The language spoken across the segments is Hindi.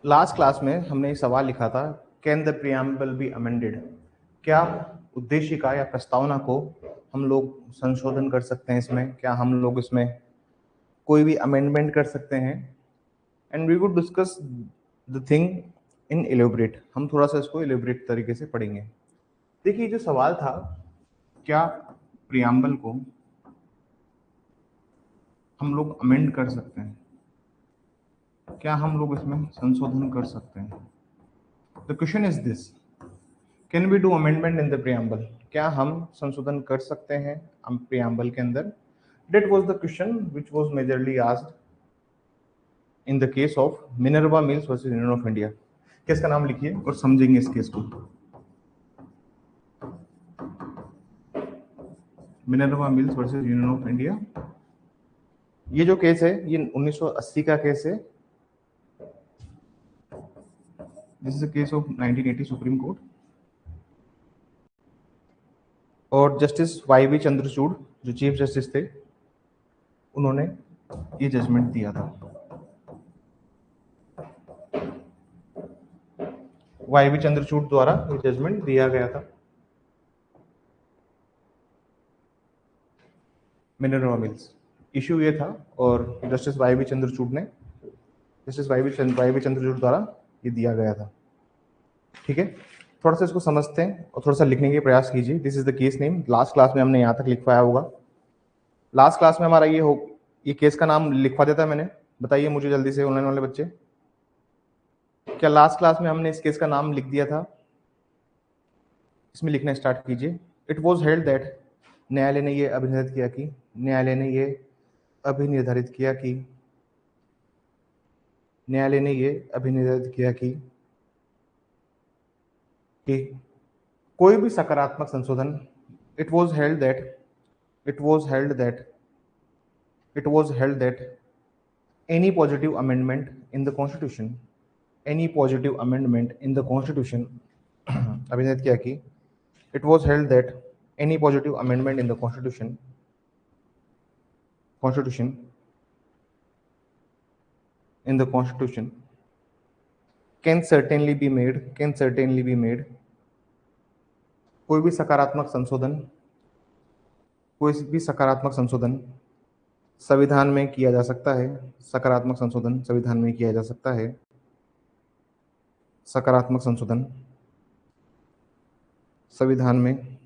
लास्ट क्लास में हमने एक सवाल लिखा था, can the preamble be amended? क्या उद्देशिका या प्रस्तावना को हम लोग संशोधन कर सकते हैं? इसमें क्या हम लोग इसमें कोई भी अमेंडमेंट कर सकते हैं? And we would discuss the thing in elaborate. हम थोड़ा सा इसको एलोबरेट तरीके से पढ़ेंगे। देखिए, जो सवाल था, क्या प्रियम्बल को हम लोग अमेंड कर सकते हैं? क्या हम लोग इसमें संशोधन कर सकते हैं? The question is this, can we do amendment in the preamble? क्या हम संशोधन कर सकते हैं हम प्रियम्बल के अंदर? That was the question which was majorly asked in the case of Minerva Mills versus Union of India. Case का नाम लिखिए और समझेंगे इस केस को। Minerva mills versus union of India. ये जो केस है ये 1980 का केस है। This is a case of 1980 supreme court. और जस्टिस वाई बी चंद्रचूड़ जो चीफ जस्टिस थे, उन्होंने ये जजमेंट दिया था। वाई बी चंद्रचूड़ द्वारा ये जजमेंट दिया गया था मिनर्वा मिल्स। इश्यू ये था और जस्टिस वाई बी चंद्रचूड़ द्वारा ये दिया गया था। ठीक है, थोड़ा सा इसको समझते हैं और थोड़ा सा लिखने के प्रयास कीजिए। This is the case name. Last class में हमने यहाँ तक लिखवाया होगा। लास्ट क्लास में हमारा ये केस का नाम लिखवा देता है मैंने। बताइए मुझे जल्दी से, ऑनलाइन वाले बच्चे, क्या लास्ट क्लास में हमने इस केस का नाम लिख दिया था? इसमें लिखना स्टार्ट कीजिए। इट वॉज हेल्ड दैट, न्यायालय ने ये अभिनिर्धारित किया कि न्यायालय ने ये अभिनिर्धारित किया कि कोई भी सकारात्मक संशोधन, it was held that any positive amendment in the constitution अभिनिर्धारित किया कि it was held that any positive amendment in the constitution can certainly be made कोई भी सकारात्मक संशोधन संविधान में किया जा सकता है। सकारात्मक संशोधन संविधान में किया जा सकता है। सकारात्मक संशोधन संविधान में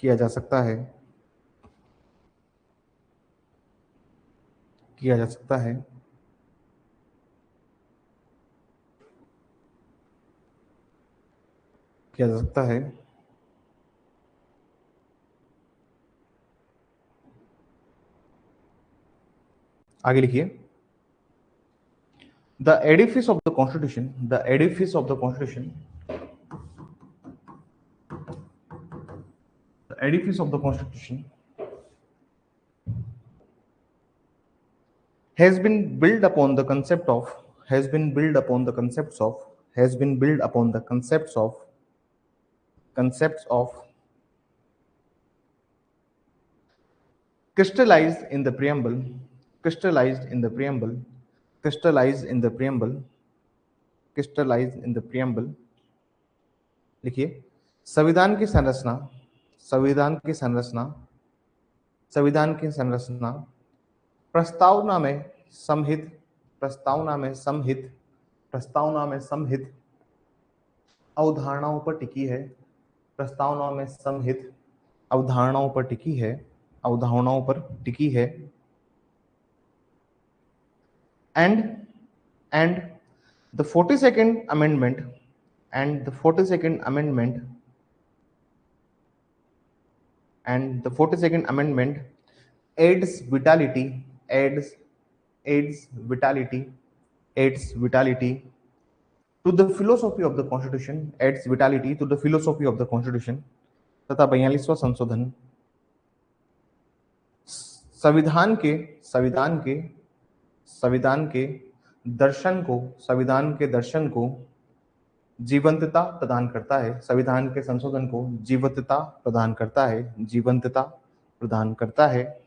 किया जा सकता है। आगे लिखिए। The edifice of the constitution has been built upon the concepts of crystallized in the preamble लिखिए। संविधान की संरचना प्रस्तावना में समहित अवधारणाओं पर टिकी है। and the 42nd amendment adds vitality to the philosophy of the constitution तथा 42वां संशोधन संविधान के दर्शन को जीवंतता प्रदान करता है। संविधान के संशोधन को जीवंतता प्रदान करता है।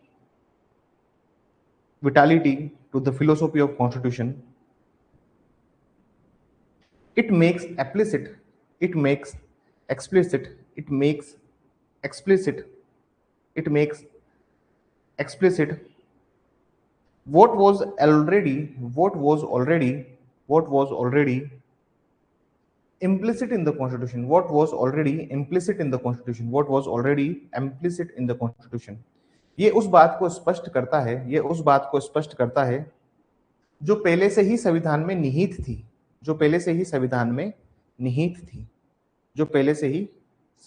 Vitality to the philosophy of constitution It makes explicit, it makes explicit, it makes explicit, it makes explicit what was already, what was already, what was already implicit in the constitution, what was already implicit in the constitution, what was already implicit in the constitution। ये उस बात को स्पष्ट करता है, ये उस बात को स्पष्ट करता है जो पहले से ही संविधान में निहित थी, जो पहले से ही संविधान में निहित थी, जो पहले से ही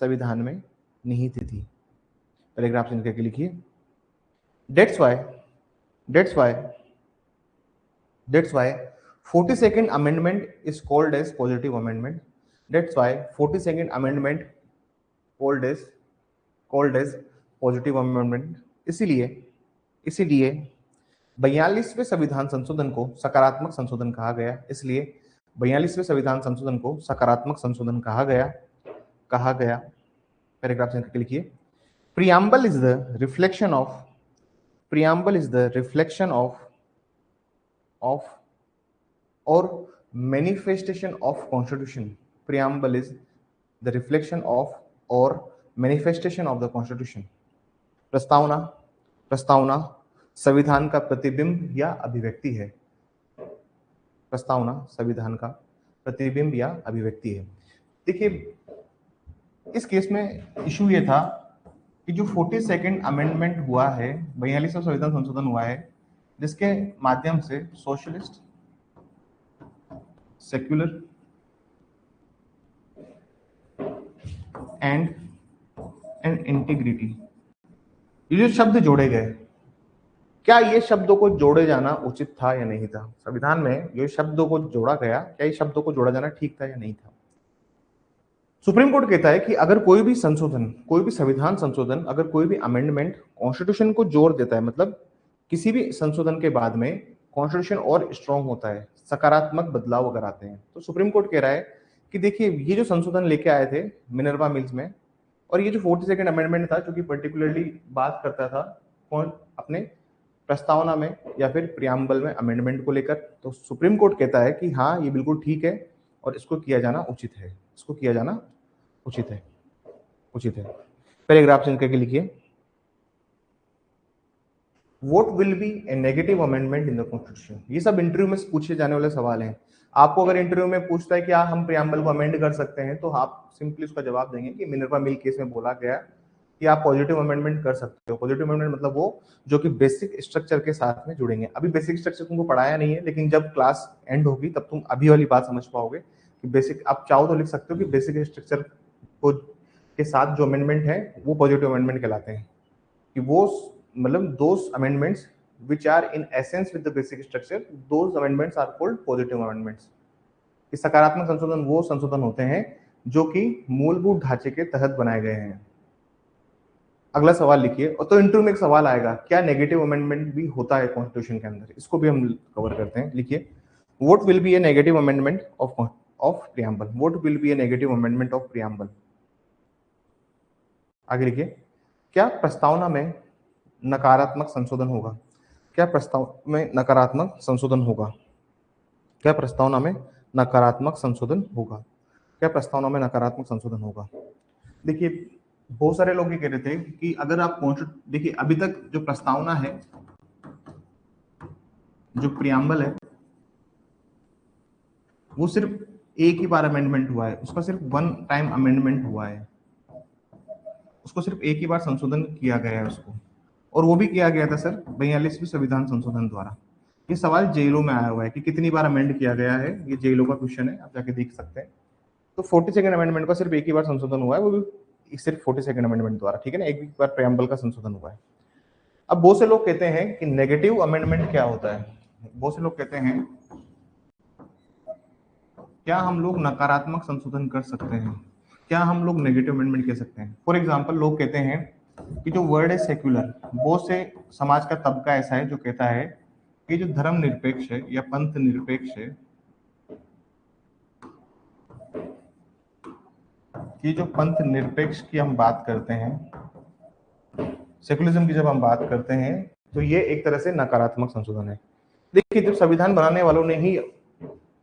संविधान में निहित थी। पैराग्राफ इनके के लिखिए। That's why 42nd amendment is called as positive amendment. That's why 42nd amendment called as positive amendment। इसीलिए 42वें संविधान संशोधन को सकारात्मक संशोधन कहा गया। इसलिए 42वें संविधान संशोधन को सकारात्मक संशोधन कहा गया। पैराग्राफ से लिखिए। Preamble is the reflection of or manifestation of constitution। Preamble is the reflection of or manifestation of the constitution। प्रस्तावना संविधान का प्रतिबिंब या अभिव्यक्ति है। प्रस्तावना संविधान का प्रतिबिंब या अभिव्यक्ति है। देखिए इस केस में इशू ये था कि जो 42nd अमेंडमेंट हुआ है, 42वां संविधान संशोधन हुआ है, जिसके माध्यम से सोशलिस्ट, सेक्युलर एंड इंटीग्रिटी, ये जो शब्द जोड़े गए, क्या ये शब्दों को जोड़े जाना उचित था या नहीं था? संविधान में जो शब्दों को जोड़ा गया, क्या ये शब्दों को जोड़ा जाना ठीक था या नहीं था? सुप्रीम कोर्ट कहता है कि अगर कोई भी संशोधन, कोई भी संविधान संशोधन, अगर कोई भी अमेंडमेंट कॉन्स्टिट्यूशन को जोड़ देता है, मतलब किसी भी संशोधन के बाद में कॉन्स्टिट्यूशन और स्ट्रॉन्ग होता है, सकारात्मक बदलाव अगर आते हैं, तो सुप्रीम कोर्ट कह रहा है कि देखिए ये जो संशोधन लेके आए थे मिनर्वा मिल्स में, और ये जो 42nd अमेंडमेंट था जो कि पर्टिकुलरली बात करता था कौन, अपने प्रस्तावना में या फिर प्रियम्बल में अमेंडमेंट को लेकर, तो सुप्रीम कोर्ट कहता है कि हाँ ये बिल्कुल ठीक है और इसको किया जाना उचित है, इसको किया जाना उचित है, उचित है। पैराग्राफ चेंज करके लिखिए। What will be a negative amendment in the constitution? ये सब इंटरव्यू में पूछे जाने वाले सवाल हैं। आपको अगर इंटरव्यू में पूछता है कि क्या हम प्रियम्बल को अमेंड कर सकते हैं, तो आप सिंपली उसका जवाब देंगे कि मिनर्वा मिल केस में बोला गया कि आप पॉजिटिव अमेंडमेंट कर सकते हो। पॉजिटिव अमेंडमेंट मतलब वो जो कि बेसिक स्ट्रक्चर के साथ में जुड़ेंगे। अभी बेसिक स्ट्रक्चर तुमको पढ़ाया नहीं है, लेकिन जब क्लास एंड होगी तब तुम अभी वाली बात समझ पाओगे कि बेसिक, आप चाहो तो लिख सकते हो कि बेसिक स्ट्रक्चर को के साथ जो अमेंडमेंट है वो पॉजिटिव अमेंडमेंट कहलाते हैं, कि वो मतलब those amendments which are in essence with the basic structure, those amendments are called positive amendments। कि सकारात्मक संशोधन वो संशोधन होते हैं जो कि मूलभूत ढांचे के तहत बनाए गए हैं। अगला सवाल लिखिए। और तो इंटरव्यू में एक सवाल आएगा, क्या नेगेटिव अमेंडमेंट भी होता है कॉन्स्टिट्यूशन के अंदर? इसको भी हम कवर करते हैं। लिखिए, what will be A negative amendment of preamble? What will be A negative amendment of preamble? आगे लिखिए, क्या प्रस्तावना में नकारात्मक संशोधन होगा? क्या प्रस्ताव में नकारात्मक संशोधन होगा? क्या प्रस्तावना में नकारात्मक संशोधन होगा? क्या प्रस्तावना में नकारात्मक संशोधन होगा? देखिए बहुत सारे लोग ये कह रहे थे कि अगर आप देखिए अभी तक जो प्रस्तावना है, जो प्रियम्बल है, वो सिर्फ एक ही बार अमेंडमेंट हुआ है, उसका सिर्फ वन टाइम अमेंडमेंट हुआ है, उसको सिर्फ एक ही बार संशोधन किया गया है उसको, और वो भी किया गया था सर 42वें संविधान संशोधन द्वारा। ये सवाल जेलों में आया हुआ है कि कितनी बार अमेंड किया गया है, ये जेलों का क्वेश्चन है, आप जाके देख सकते हैं। तो 42nd अमेंडमेंट का सिर्फ एक ही बार संशोधन हुआ है, वो भी सिर्फ 42nd अमेंडमेंट द्वारा, ठीक है ना, एक बार प्रियम्बल का संशोधन हुआ है। अब बहुत से लोग कहते हैं कि नेगेटिव अमेंडमेंट क्या होता है? बहुत से लोग कहते हैं क्या हम लोग नकारात्मक संशोधन कर सकते हैं, क्या हम लोग नेगेटिव अमेंडमेंट कह सकते हैं? फॉर एग्जाम्पल लोग कहते हैं कि जो वर्ड है सेक्युलर, बहुत से समाज का तबका ऐसा है जो कहता है कि जो धर्म निरपेक्ष है या पंथ निरपेक्ष है, कि जो पंथ निरपेक्ष की हम बात करते हैं, सेकुलरिज्म की जब हम बात करते हैं, तो ये एक तरह से नकारात्मक संशोधन है। देखिए जब संविधान बनाने वालों ने ही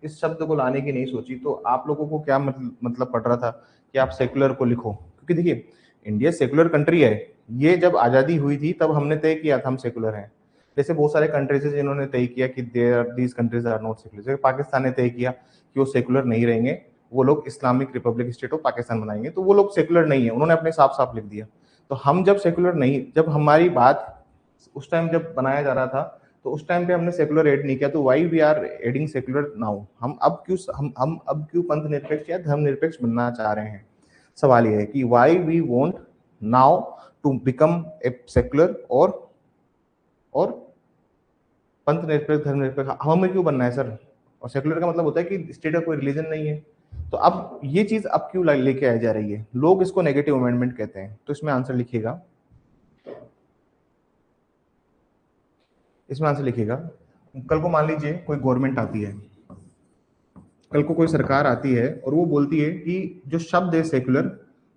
इस शब्द को लाने की नहीं सोची, तो आप लोगों को क्या मतलब पड़ रहा था कि आप सेकुलर को लिखो, क्योंकि देखिए इंडिया सेकुलर कंट्री है। ये जब आज़ादी हुई थी तब हमने तय किया था हम सेकुलर हैं। जैसे बहुत सारे कंट्रीज है जिन्होंने तय किया कि these countries are not secular. जैसे पाकिस्तान ने तय किया कि वो सेकुलर नहीं रहेंगे, वो लोग Islamic Republic state of Pakistan बनाएंगे, तो वो लोग सेकुलर नहीं है, उन्होंने अपने साफ साफ लिख दिया। तो हम जब सेकुलर नहीं, जब हमारी बात उस टाइम जब बनाया जा रहा था, तो उस टाइम पे हमने सेकुलर ऐड नहीं किया, तो why we are adding secular now? हम अब क्यों पंथ निरपेक्ष या धर्म निरपेक्ष बनना चाह रहे हैं? सवाल ये है कि why we want now to become a secular और पंथ निरपेक्ष धर्म निरपेक्ष हमें क्यों बनना है सर? और सेकुलर का मतलब होता है कि स्टेट का कोई रिलीजन नहीं है। तो अब ये चीज अब क्यों लेके आई जा रही है? लोग इसको नेगेटिव अमेंडमेंट कहते हैं। तो इसमें आंसर लिखिएगा, इसमें आंसर लिखिएगा। कल को मान लीजिए कोई गवर्नमेंट आती है, कल को कोई सरकार आती है और वो बोलती है कि जो शब्द है सेकुलर,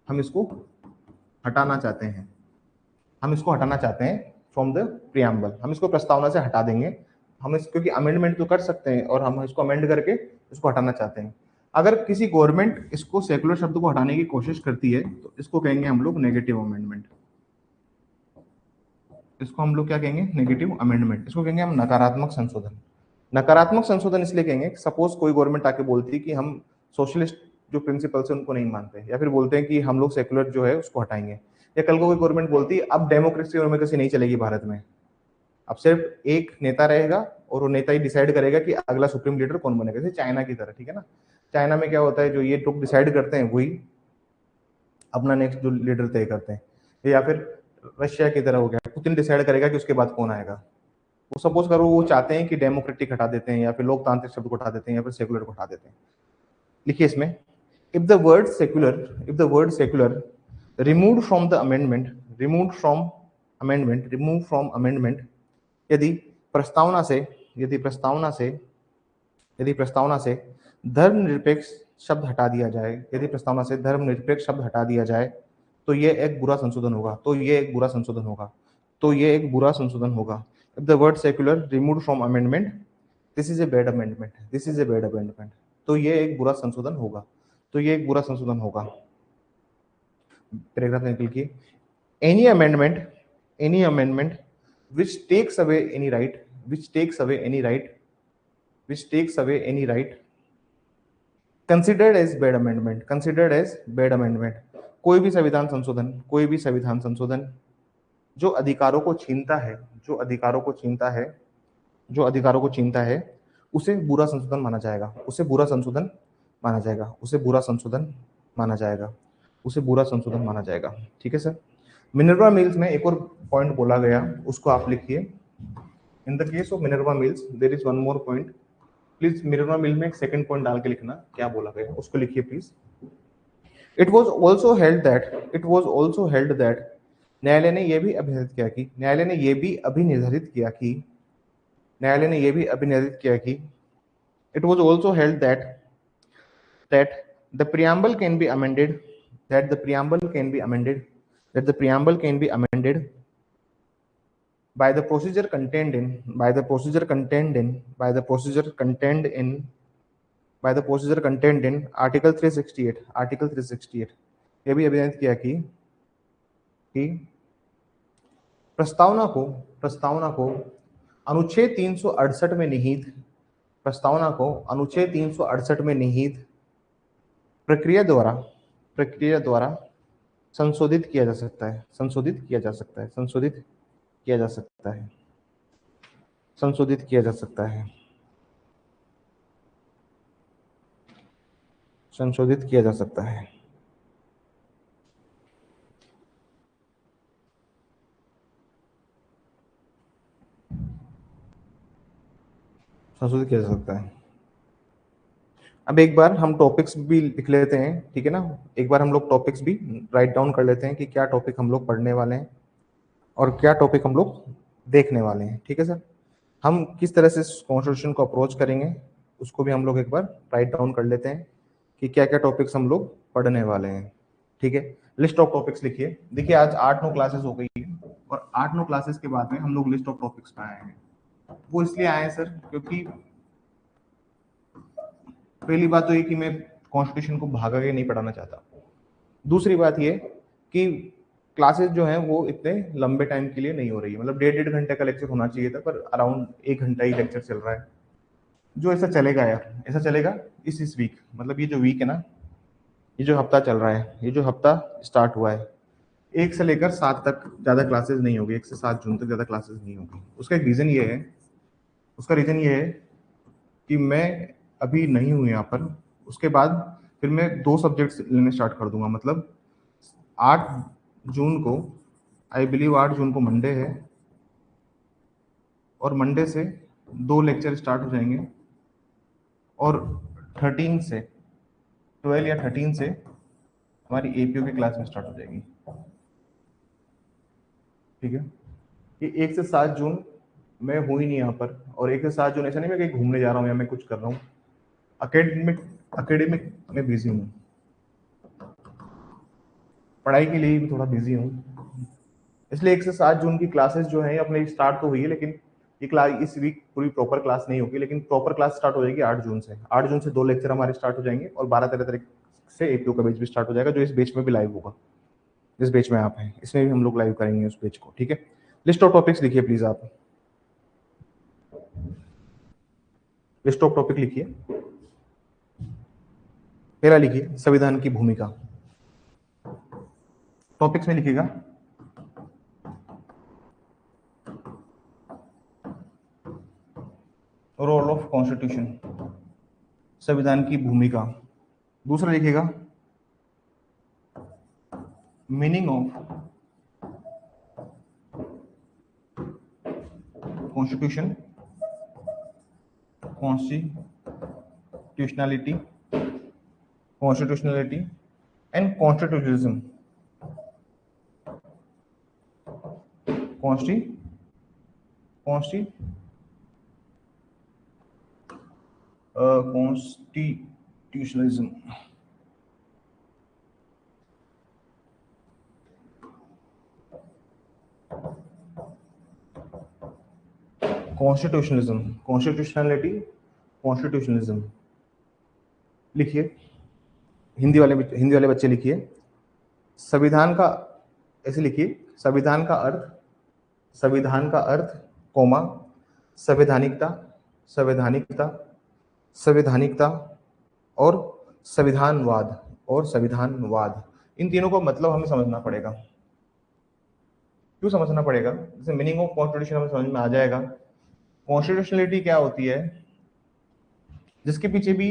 हम इसको हटाना चाहते हैं, हम इसको हटाना चाहते हैं फ्रॉम द प्रियम्बल, हम इसको प्रस्तावना से हटा देंगे। हम इस क्योंकि अमेंडमेंट तो कर सकते हैं और हम इसको अमेंड करके इसको हटाना चाहते हैं। अगर किसी गवर्नमेंट इसको सेकुलर शब्द को हटाने की कोशिश करती है तो इसको कहेंगे हम लोग नेगेटिव अमेंडमेंट। इसको हम लोग क्या कहेंगे? Negative amendment. इसको कहेंगे हम नकारात्मक संशोधन। नकारात्मक संशोधन इसलिए कहेंगे, सपोज कोई गवर्नमेंट आके बोलती है कि हम सोशलिस्ट जो प्रिंसिपल्स है उनको नहीं मानते, या फिर बोलते हैं कि हम लोग सेकुलर जो है उसको हटाएंगे। या कल को कोई गवर्नमेंट बोलती है अब डेमोक्रेसी डेमोक्रेसी नहीं चलेगी भारत में, अब सिर्फ एक नेता रहेगा और वो नेता ही डिसाइड करेगा कि अगला सुप्रीम लीडर कौन बनेगा। जैसे चाइना की तरह, ठीक है ना? चाइना में क्या होता है, जो ये लोग डिसाइड करते हैं वही अपना नेक्स्ट जो लीडर तय करते हैं। या फिर रशिया की तरह हो गया, पुतिन डिसाइड करेगा कि उसके बाद कौन आएगा। वो सपोज करो वो चाहते हैं कि डेमोक्रेटिक हटा देते हैं या फिर लोकतांत्रिक शब्द को हटा देते हैं या फिर सेकुलर को हटा देते हैं। लिखिए इसमें, if the word secular removed from the amendment, remove from amendment, यदि प्रस्तावना से यदि प्रस्तावना से यदि प्रस्तावना से धर्मनिरपेक्ष शब्द हटा दिया जाए, यदि प्रस्तावना से धर्मनिरपेक्ष शब्द हटा दिया जाए, तो ये एक बुरा संशोधन होगा, तो ये एक बुरा संशोधन होगा, तो ये एक बुरा संशोधन होगा। If the word secular removed from amendment, this is a bad amendment, this is a bad amendment, तो ये एक बुरा संशोधन होगा, तो ये एक बुरा संशोधन होगा। पैराग्राफ निकल के, any amendment which takes away any right, which takes away any right, which takes away any right, considered as bad amendment, considered as bad amendment। कोई भी संविधान संशोधन, कोई भी संविधान संशोधन जो अधिकारों को छीनता है, जो अधिकारों को छीनता है, जो अधिकारों को छीनता है, उसे बुरा संशोधन माना जाएगा, उसे बुरा संशोधन माना जाएगा, उसे बुरा संशोधन माना जाएगा, उसे बुरा संशोधन माना जाएगा। ठीक है सर। मिनर्वा मिल्स में एक और पॉइंट बोला गया, उसको आप लिखिए। In the case of Minerva Mills there is one more point. Please Minerva mill में एक सेकंड पॉइंट डाल के लिखना, क्या बोला गया उसको लिखिए please. It was also held that, न्यायालय ने यह भी अभिनिर्धारित किया कि न्यायालय ने यह भी अभिनिर्धारित किया कि it was also held that the preamble can be amended, that the preamble can be amended, that the preamble can be amended by the procedure contained in by the procedure contained in by the procedure contained in by the procedure contained in article 368, article 368। यह भी अभिनिर्धारित किया कि प्रस्तावना को अनुच्छेद 368 में निहित, प्रस्तावना को अनुच्छेद 368 में निहित प्रक्रिया द्वारा संशोधित किया जा सकता है, संशोधित किया जा सकता है, संशोधित किया जा सकता है, संशोधित किया जा सकता है, संशोधित किया जा सकता है, संशोधित किया जा सकता है। अब एक बार हम टॉपिक्स भी लिख लेते हैं, ठीक है ना? एक बार हम लोग टॉपिक्स भी राइट डाउन कर लेते हैं कि क्या टॉपिक हम लोग पढ़ने वाले हैं और क्या टॉपिक हम लोग देखने वाले हैं। ठीक है सर। हम किस तरह से कॉन्स्टिट्यूशन को अप्रोच करेंगे उसको भी हम लोग एक बार राइट डाउन कर लेते हैं कि क्या क्या टॉपिक्स हम लोग पढ़ने वाले हैं। ठीक है, लिस्ट ऑफ टॉपिक्स लिखिए। देखिए आज 8-9 क्लासेस हो गई है और 8-9 क्लासेस के बाद में हम लोग लिस्ट ऑफ टॉपिक्स पे आए हैं। वो इसलिए आए हैं सर क्योंकि पहली बात तो ये कि मैं कॉन्स्टिट्यूशन को भागा के नहीं पढ़ाना चाहता। दूसरी बात ये कि क्लासेस जो हैं वो इतने लंबे टाइम के लिए नहीं हो रही है, मतलब 1.5 घंटे का लेक्चर होना चाहिए था, पर अराउंड 1 घंटा ही लेक्चर चल रहा है। जो ऐसा चलेगा यार, ऐसा चलेगा इस वीक, मतलब ये जो वीक है ना, ये जो हफ्ता चल रहा है, ये जो हफ्ता स्टार्ट हुआ है, 1 से लेकर 7 तक ज़्यादा क्लासेस नहीं होगी, 1 से 7 जून तक ज़्यादा क्लासेस नहीं होगी। उसका एक रीज़न ये है, उसका रीज़न ये है कि मैं अभी नहीं हूँ यहाँ पर। उसके बाद फिर मैं 2 सब्जेक्ट्स लेने स्टार्ट कर दूंगा, मतलब 8 जून को, आई बिलीव 8 जून को मंडे है, और मंडे से 2 लेक्चर स्टार्ट हो जाएंगे, और 13 से 12 या 13 से हमारी एपीओ की क्लास में स्टार्ट हो जाएगी। ठीक है, ये 1 से 7 जून मैं हूँ ही नहीं यहाँ पर, और 1 से 7 जून ऐसा नहीं मैं कहीं घूमने जा रहा हूँ या मैं कुछ कर रहा हूँ, अकेडमिक में बिजी हूँ, पढ़ाई के लिए भी थोड़ा बिजी हूँ। इसलिए 1 से 7 जून की क्लासेस जो है अपने स्टार्ट तो हुई है, लेकिन ये क्लास इस वीक पूरी प्रॉपर क्लास नहीं होगी, लेकिन प्रॉपर क्लास स्टार्ट हो जाएगी 8 जून से। 8 जून से 2 लेक्चर हमारे स्टार्ट हो जाएंगे, और 12-13 तारीख से एपीओ का बैच भी स्टार्ट हो जाएगा, जो इस बैच में भी लाइव होगा। जिस बैच में आप हैं इसमें भी हम लोग लाइव करेंगे उस बैच को। ठीक है, लिस्ट ऑफ टॉपिक्स लिखिए प्लीज आप, लिस्ट ऑफ टॉपिक लिखिए। पहला लिखिए संविधान की भूमिका, टॉपिक्स में लिखिएगा रोल ऑफ कॉन्स्टिट्यूशन, संविधान की भूमिका। दूसरा लिखिएगा meaning of constitution, constitutionality, constitutionality and constitutionalism, constitutionalism. Constitutionalism, constitutionality, constitutionalism लिखिए। हिंदी वाले बच्चे लिखिए संविधान का, ऐसे लिखिए संविधान का अर्थ कोमा संवैधानिकता, संवैधानिकता, संवैधानिकता और संविधानवाद, इन तीनों को मतलब हमें समझना पड़ेगा। क्यों समझना पड़ेगा? जैसे मीनिंग ऑफ कॉन्स्टिट्यूशन हमें समझ में आ जाएगा। कॉन्स्टिट्यूशनलिटी क्या होती है, जिसके पीछे भी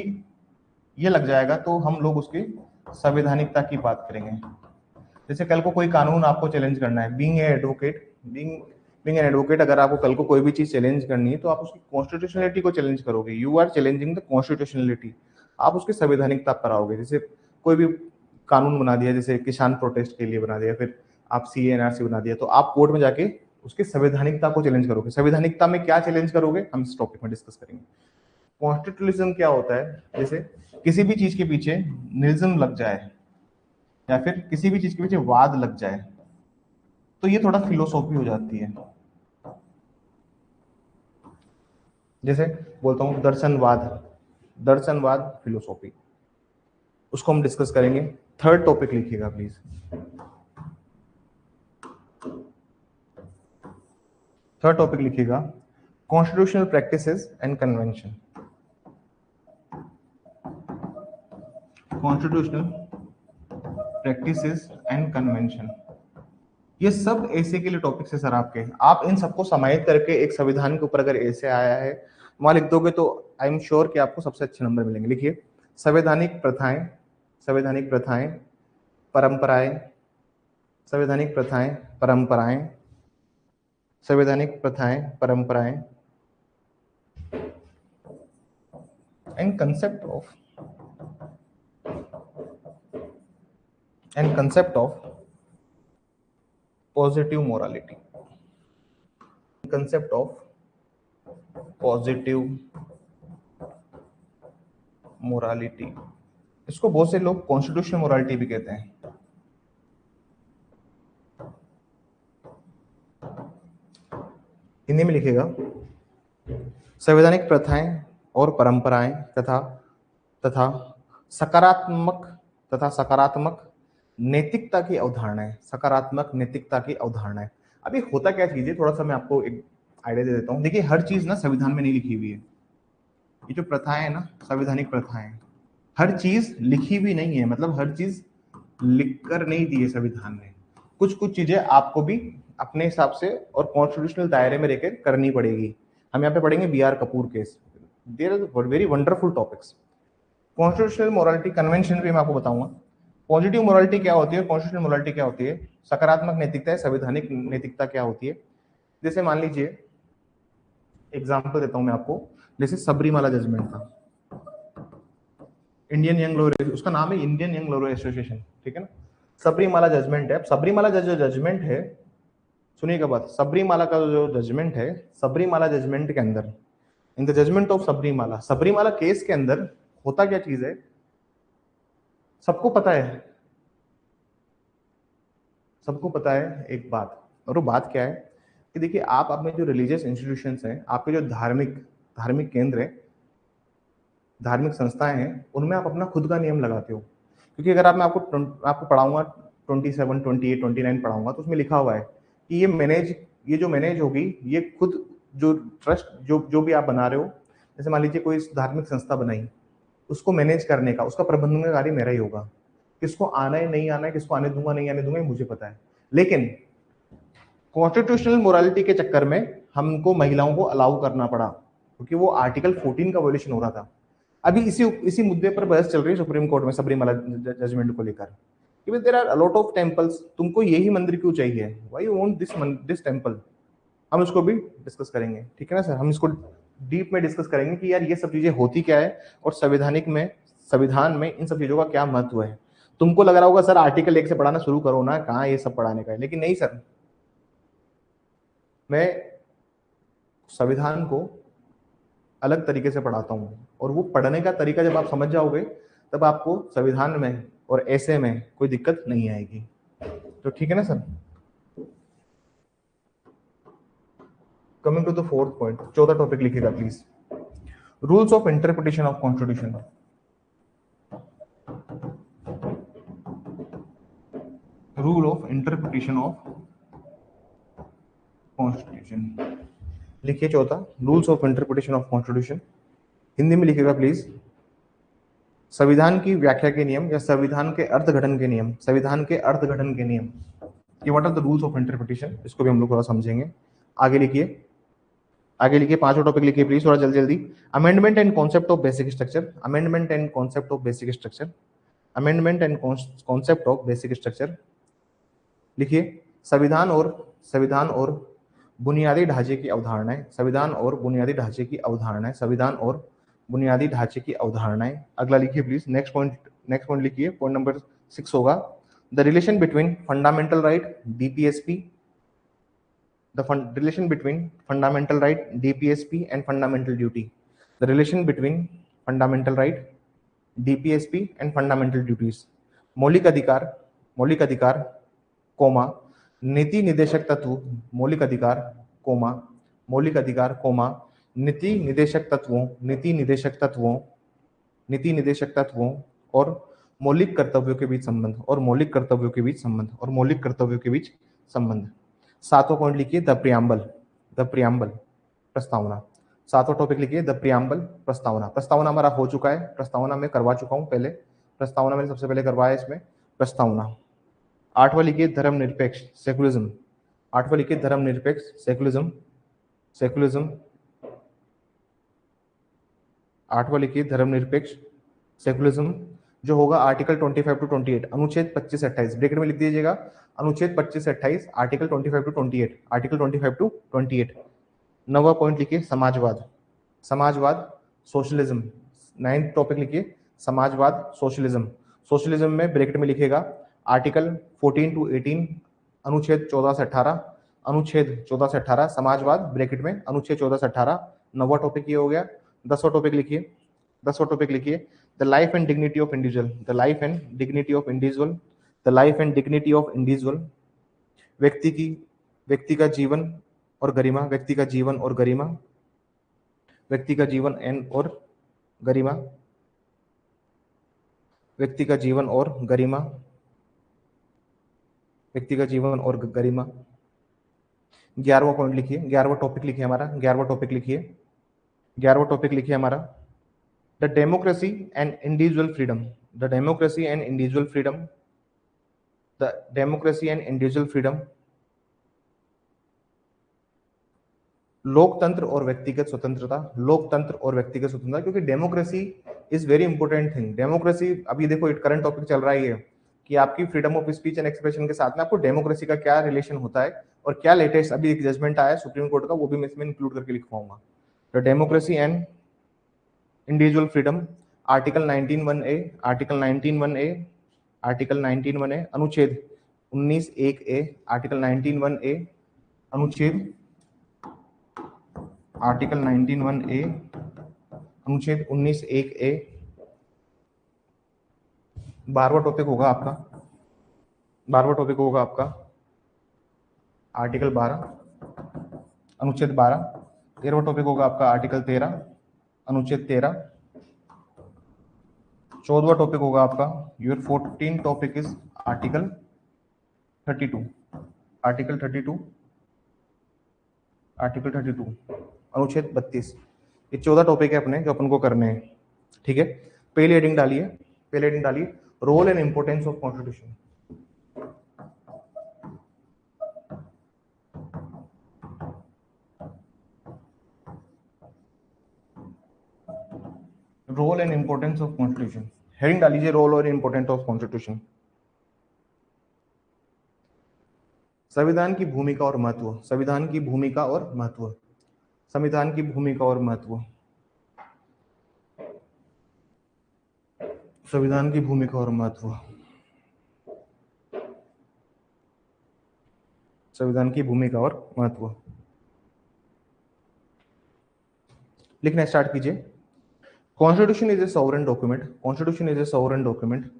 ये लग जाएगा तो हम लोग उसकी संवैधानिकता की बात करेंगे। जैसे कल को कोई कानून आपको चैलेंज करना है, बीइंग एन एडवोकेट, अगर आपको कल को कोई भी चीज चैलेंज करनी है तो आप उसकी कॉन्स्टिट्यूशनलिटी को चैलेंज करोगे। You are challenging the constitutionality, आप उसकी संवैधानिकता पर आओगे। जैसे कोई भी कानून बना दिया, जैसे किसान प्रोटेस्ट के लिए बना दिया, फिर आप CA/NRC बना दिया, तो आप कोर्ट में जाके उसकी संवैधानिकता को चैलेंज करोगे। संवैधानिकता में क्या चैलेंज करोगे, हम इस टॉपिक में डिस्कस करेंगे। कॉन्स्टिट्यूशनलिज्म क्या होता है, जैसे किसी भी चीज के पीछे निज्म लग जाए या फिर किसी भी चीज के पीछे वाद लग जाए तो ये थोड़ा फिलोसॉफी हो जाती है। जैसे बोलता हूं दर्शनवाद फिलोसॉफी, उसको हम डिस्कस करेंगे। थर्ड टॉपिक लिखिएगा प्लीज, थर्ड टॉपिक लिखिएगा constitutional practices and convention, constitutional practices and convention. ये सब ऐसे के लिए टॉपिक्स है सर आपके, आप इन सबको समाहित करके एक संविधान के ऊपर अगर ऐसे आया है वहां लिख दोगे तो आई एम श्योर कि आपको सबसे अच्छे नंबर मिलेंगे। लिखिए संवैधानिक प्रथाएं, संवैधानिक प्रथाएं, परंपराएं, संवैधानिक प्रथाएं, परंपराएं, संवैधानिक प्रथाएं, परंपराएं and concept of positive morality, concept of positive morality. इसको बहुत से लोग कॉन्स्टिट्यूशनल मोरालिटी भी कहते हैं। हिंदी में लिखेगा संवैधानिक प्रथाएं और परंपराएं तथा सकारात्मक सकारात्मक नैतिकता की अवधारणाएं, सकारात्मक नैतिकता की अवधारणाएं। अभी होता क्या चीज है, थोड़ा सा मैं आपको एक आइडिया दे देता हूँ। देखिए, हर चीज ना संविधान में नहीं लिखी हुई है। ये जो प्रथाएं है ना, संवैधानिक प्रथाएं, हर चीज लिखी हुई नहीं है, मतलब हर चीज लिख कर नहीं दी है संविधान ने। कुछ कुछ चीजें आपको भी अपने हिसाब से और कॉन्स्टिट्यूशनल दायरे में रहकर करनी पड़ेगी। हम यहाँ पे पढ़ेंगे B R Kapoor case. There are very wonderful topics. Constitutional morality convention भी मैं आपको बताऊंगा। पॉजिटिव मोरालिटी क्या होती है, कॉन्स्टिट्यूशनल मोरालिटी क्या होती है, सकारात्मक नैतिकता है, संवैधानिक नैतिकता क्या होती है। जैसे मान लीजिए, एग्जाम्पल देता हूं मैं आपको, जैसे सबरीमाला जजमेंट था, इंडियन यंग लॉयर, उसका नाम है इंडियन यंग लॉयर एसोसिएशन, ठीक है ना। सबरीमाला जजमेंट है। सबरीमाला जो जजमेंट है, सुनिएगा बात, सबरीमाला का जो जजमेंट है, सबरीमाला जजमेंट के अंदर, in the judgment of Sabarimala, Sabarimala case के अंदर होता क्या चीज है, सबको पता है, सबको पता है एक बात। और वो बात क्या है कि देखिए, आप अपने जो रिलीजियस इंस्टीट्यूशंस हैं, आपके जो धार्मिक धार्मिक केंद्र है, धार्मिक संस्थाएं हैं, उनमें आप अपना खुद का नियम लगाते हो। क्योंकि अगर आप, मैं आपको पढ़ाऊंगा 27, 28, 29 पढ़ाऊंगा, तो उसमें लिखा हुआ है कि ये जो मैनेज होगी, ये खुद जो ट्रस्ट जो भी आप बना रहे हो, जैसे मान लीजिए कोई धार्मिक संस्था बनाई, उसको मैनेज करने का, उसका प्रबंधन का कार्य मेरा ही होगा। किसको आना है नहीं आना है, किसको आने दूंगा नहीं आने दूंगा, ये मुझे पता है। लेकिन कॉन्स्टिट्यूशनल मोरालिटी के चक्कर में हमको महिलाओं को अलाउ करना पड़ा, क्योंकि वो आर्टिकल 14 का वॉल्यूशन हो रहा था। अभी इसी मुद्दे पर बहस चल रही है सुप्रीम कोर्ट में सबरीमाला जजमेंट को लेकर कि there are a lot of temples, तुमको यही मंदिर क्यों चाहिए, why you want this temple. हम इसको भी डिस्कस करेंगे, ठीक है ना सर। हम इसको डीप में डिस्कस करेंगे कि यार ये सब चीजें होती क्या है, और संविधान में इन सब चीजों का क्या महत्व है। तुमको लग रहा होगा सर आर्टिकल 1 से पढ़ाना शुरू करो ना, कहाँ ये सब पढ़ाने का है, लेकिन नहीं सर, मैं संविधान को अलग तरीके से पढ़ाता हूँ, और वो पढ़ने का तरीका जब आप समझ जाओगे, तब आपको संविधान में और ऐसे में कोई दिक्कत नहीं आएगी। तो ठीक है ना sir. Coming to the fourth point, 14 topic लिखिएगा please, rules of interpretation of constitution. Rule of interpretation of constitution लिखिए 14, rules of interpretation of constitution. Hindi में लिखिएगा प्लीज, संविधान की व्याख्या के नियम या संविधान के अर्थघटन के नियम, संविधान के अर्थघटन के नियम, ये what are the rules of interpretation, इसको भी हम लोग थोड़ा समझेंगे। आगे लिखिए, आगे लिखिए, 5 टॉपिक लिखिए प्लीज, थोड़ा जल्दी जल्दी। Amendment and concept of basic structure, amendment and concept of basic structure, amendment and concept of basic structure लिखिए। संविधान और बुनियादी ढांचे की अवधारणाएं, संविधान और बुनियादी ढांचे की अवधारणाएं, संविधान और बुनियादी ढांचे की अवधारणाएं। अगला लिखिए प्लीज, नेक्स्ट पॉइंट लिखिए, पॉइंट नंबर 6 होगा, the relation between fundamental right DPSP, the relation between fundamental right DPSP and fundamental duty, the relation between fundamental right DPSP and fundamental duties, मौलिक अधिकार कोमा नीति निदेशक तत्व, मौलिक अधिकार कोमा मौलिक अधिकार कोमा नीति निदेशक तत्वों और मौलिक कर्तव्यों के बीच संबंध, और मौलिक कर्तव्यों के बीच संबंध, और मौलिक कर्तव्यों के बीच संबंध। 7वां पॉइंट लिखिए, द प्रियम्बल प्रस्तावना। 7वां टॉपिक लिखिए, द प्रियम्बल प्रस्तावना। प्रस्तावना हमारा हो चुका है, प्रस्तावना में करवा चुका हूं पहले, प्रस्तावना मैंने सबसे पहले करवाया इसमें प्रस्तावना। 8वां लिखिए, धर्मनिरपेक्ष सेकुलरिज्म। 8वां लिखिए, धर्मनिरपेक्ष सेकुलरिज्म। 8वां लिखिए, धर्मनिरपेक्ष सेकुलरिज्म, जो होगा आर्टिकल 25 टू 28, अनुच्छेद 25 से 28, ब्रैकेट में लिख दीजिएगा, अनुच्छेद 25 से 28, आर्टिकल 25 टू 28, आर्टिकल 25 टू 28। 9वां पॉइंट लिखिए, समाजवाद सोशलिज्म। 9th टॉपिक लिखिए, समाजवाद सोशलिज्म। सोशलिज्म में ब्रैकेट में लिखिएगा आर्टिकल 14 टू 18, अनुच्छेद 14 से 18, अनुच्छेद 14 से 18 समाजवाद, ब्रैकेट में अनुच्छेद 14 से 18। 9वां टॉपिक ये हो गया। 10वां टॉपिक लिखिए, 10वां टॉपिक लिखिए, the life and dignity of individual, the life and dignity of individual, the life and dignity of individual, व्यक्ति का जीवन और गरिमा, व्यक्ति का जीवन और गरिमा, व्यक्ति का जीवन एंड और गरिमा। व्यक्ति का जीवन और गरिमा, व्यक्ति का जीवन और गरिमा। 11वां पॉइंट लिखिए, 11वां टॉपिक लिखिए हमारा, 11वां टॉपिक लिखिए, 11वां टॉपिक लिखिए हमारा, the democracy and individual freedom, the democracy and individual freedom, the democracy and individual freedom, लोकतंत्र और व्यक्तिगत स्वतंत्रता, लोकतंत्र और व्यक्तिगत स्वतंत्रता, क्योंकि democracy is very important thing. Democracy, अभी देखो एक करंट टॉपिक चल रहा है ये कि आपकी freedom of speech and expression के साथ में आपको डेमोक्रेसी का क्या रिलेशन होता है और क्या लेटेस्ट अभी एक जजमेंट आया है सुप्रीम कोर्ट का, वो भी मैं इसमें इंक्लूड करके लिखवाऊंगा। The democracy and individual freedom, article 19(1)(a), article 19(1)(a), article 19(1)(a), अनुच्छेद 19(1)(a), आर्टिकल 19(1)(a), अनुच्छेद आर्टिकल 19(1)(a), अनुच्छेद 19(1)(a। 12वां टॉपिक होगा आपका, 12वां टॉपिक होगा आपका आर्टिकल 12, अनुच्छेद 12। 13वां टॉपिक होगा आपका आर्टिकल 13, अनुच्छेद 13। 14वां टॉपिक होगा आपका, your 14 topic is article 32, article 32, article 32, अनुच्छेद 32। ये 14 टॉपिक है अपने जो अपन को करने हैं, ठीक है। पहली हेडिंग डालिए, पहली हेडिंग डालिए, role and importance of constitution. Role and importance of constitution, heading डालीजिए रोल और इंपोर्टेंस ऑफ कॉन्स्टिट्यूशन। संविधान की भूमिका और महत्व, संविधान की भूमिका और महत्व, संविधान की भूमिका और महत्व, संविधान की भूमिका और महत्व, संविधान की भूमिका और महत्व। लिखना स्टार्ट कीजिए। Constitution is a sovereign document, constitution is a sovereign document.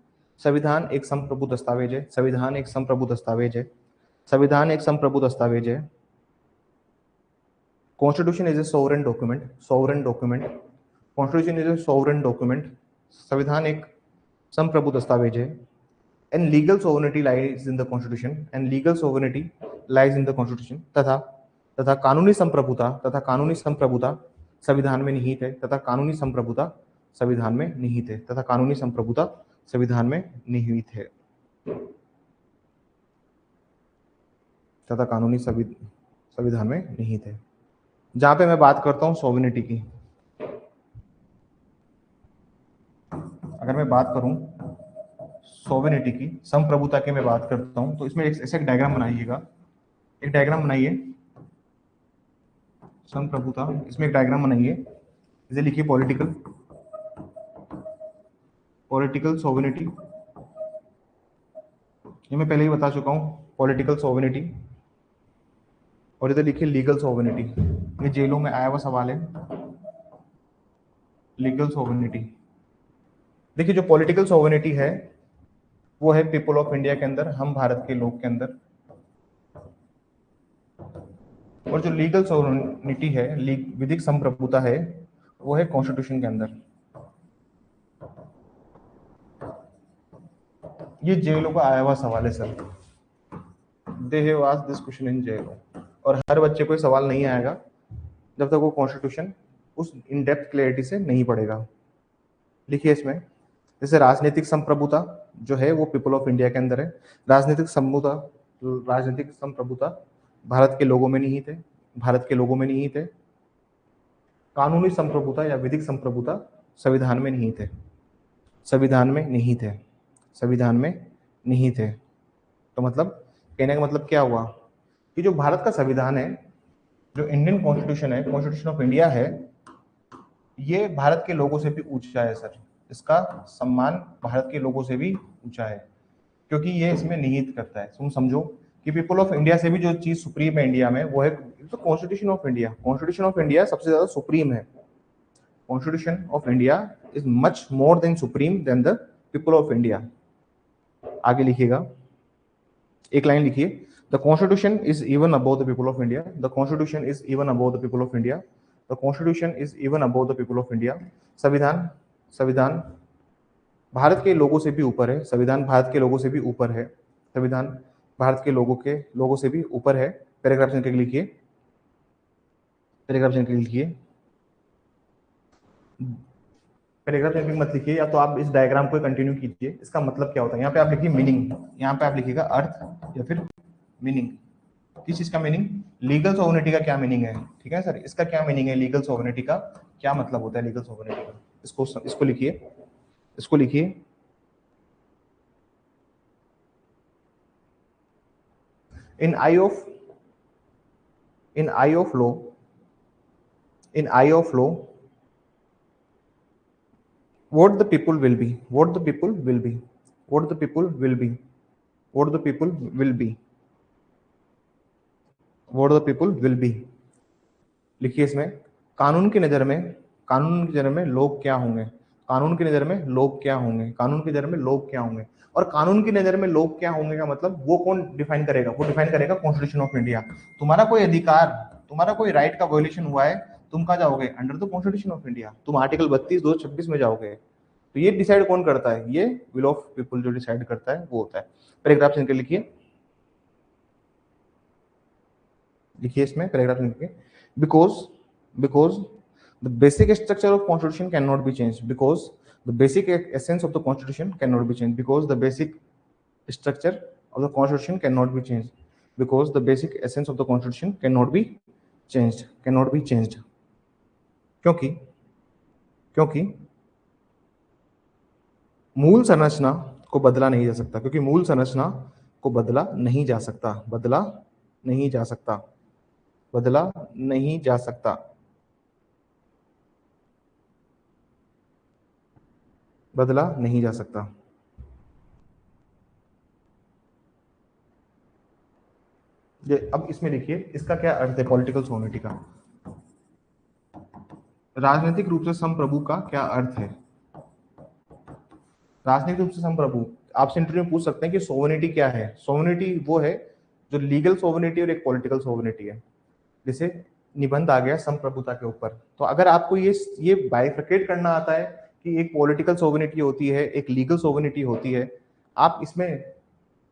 संविधान एक संप्रभु दस्तावेज है, संविधान एक संप्रभु दस्तावेज है, संविधान एक संप्रभु दस्तावेज है। Constitution is a sovereign document, sovereign document, constitution is a sovereign document. संविधान एक संप्रभु दस्तावेज है। And legal sovereignty lies in the constitution, and legal sovereignty lies in the constitution. तथा तथा कानूनी संप्रभुता, तथा कानूनी संप्रभुता संविधान में निहित है, तथा कानूनी संप्रभुता संविधान में निहित है, तथा कानूनी संप्रभुता संविधान में निहित है, तथा कानूनी संविधान में निहित है। जहां पे मैं बात करता हूं सोवरेनिटी की, अगर मैं बात करूं सोवरेनिटी की, संप्रभुता की मैं बात करता हूं, तो इसमें ऐसे एक डायग्राम बनाइएगा, एक डायग्राम बनाइए संप्रभुता, इसमें एक डायग्राम बनाइए, इसे लिखिए पॉलिटिकल, पॉलिटिकल सोवरेनिटी। ये मैं पहले ही बता चुका हूं, पॉलिटिकल सोवरेनिटी। और इधर लिखिए लीगल सोवरेनिटी, ये जेलों में आया हुआ सवाल है, लीगल सोवरेनिटी। देखिए जो पॉलिटिकल सोवरेनिटी है वो है पीपल ऑफ इंडिया के अंदर, हम भारत के लोग के अंदर। और जो लीगल सोवरेनिटी है, विधिक संप्रभुता है, वो है कॉन्स्टिट्यूशन के अंदर। ये जेलों का आया हुआ सवाल है sir, they have asked this question in jail. और हर बच्चे को सवाल नहीं आएगा जब तक वो कॉन्स्टिट्यूशन उस इन डेप्थ क्लैरिटी से नहीं पढ़ेगा। लिखिए इसमें, जैसे राजनीतिक संप्रभुता जो है वो पीपल ऑफ इंडिया के अंदर है, राजनीतिक संप्रभुता भारत के लोगों में निहित है, भारत के लोगों में निहित है। कानूनी संप्रभुता या विधिक संप्रभुता संविधान में निहित है, संविधान में निहित है, संविधान में निहित है। तो मतलब कहने का मतलब क्या हुआ कि जो भारत का संविधान है, जो इंडियन कॉन्स्टिट्यूशन है, कॉन्स्टिट्यूशन ऑफ इंडिया है, ये भारत के लोगों से भी ऊंचा है सर, इसका सम्मान भारत के लोगों से भी ऊंचा है, क्योंकि ये इसमें निहित करता है। तुम समझो कि पीपल ऑफ इंडिया से भी जो चीज सुप्रीम है इंडिया में वो है तो constitution of India. Constitution of India सबसे ज्यादा सुप्रीम है, constitution of India is much more than supreme than the people of India. आगे लिखिएगा, एक लाइन लिखिए, the constitution is even above the people of India, the constitution is even above the people of India, the constitution is even above the people of India. संविधान, संविधान भारत के लोगों से भी ऊपर है, संविधान भारत के लोगों से भी ऊपर है, संविधान भारत के लोगों से भी ऊपर है। पैराग्राफ संख्या लिखिए, पैराग्राफ संख्या लिखिए, पैराग्राफ संख्या मत लिखिए, या तो आप इस डायग्राम को कंटिन्यू कीजिए। इसका मतलब क्या होता है, यहाँ पे आप लिखिए मीनिंग, यहाँ पे आप लिखिएगा अर्थ या फिर मीनिंग। किस चीज का मीनिंग, लीगल सोवरेनिटी का क्या मीनिंग है, ठीक है सर, इसका क्या मीनिंग है, लीगल सोवरेनिटी का क्या मतलब होता है, लीगल सोवरेनिटी का, इसको लिखिए, इसको लिखिए। In eye of law, in eye of law, what the people will be, what the people will be, what the people will be, what the people will be, what the people will be। लिखिए इसमें, कानून की नजर में, कानून की नजर में लोग क्या होंगे, कानून की नजर में लोग क्या होंगे, कानून की नजर में लोग क्या होंगे। और कानून की नजर में लोग क्या होंगे का मतलब वो कौन डिफाइन करेगा, वो डिफाइन करेगा कॉन्स्टिट्यूशन ऑफ इंडिया। तुम्हारा कोई अधिकार, तुम्हारा कोई राइट का वायोलेशन हुआ है, तुम कहाँ जाओगे, under the constitution of India, तुम आर्टिकल 32, 226 में जाओगे। तो ये डिसाइड कौन करता है, ये विल ऑफ पीपल जो डिसाइड करता है वो होता है। पैराग्राफ से लिखिए, लिखिए इसमें पैराग्राफ लिखिए, because the basic structure of constitution can not be change, because the basic essence of the constitution can not be change, because the basic structure of the constitution can not be change, because the basic essence of the constitution can not be changed, can not be changed. क्योंकि क्योंकि मूल संरचना को बदला नहीं जा सकता, क्योंकि मूल संरचना को बदला नहीं जा सकता, बदला नहीं जा सकता, बदला नहीं जा सकता, बदला नहीं जा सकता। ये अब इसमें लिखिए, इसका क्या अर्थ है पॉलिटिकल सोवरेनिटी का, राजनीतिक रूप से संप्रभु का क्या अर्थ है, राजनीतिक रूप से संप्रभु। आपसे इंटरव्यू में पूछ सकते हैं कि सोवरेनिटी क्या है, सोवरेनिटी वो है जो लीगल सोवरेनिटी और एक पॉलिटिकल सोवरेनिटी है। जैसे निबंध आ गया संप्रभुता के ऊपर, तो अगर आपको ये बाइफरकेट करना आता है कि एक पॉलिटिकल सोवरेनिटी होती है, एक लीगल सोवरेनिटी होती है, आप इसमें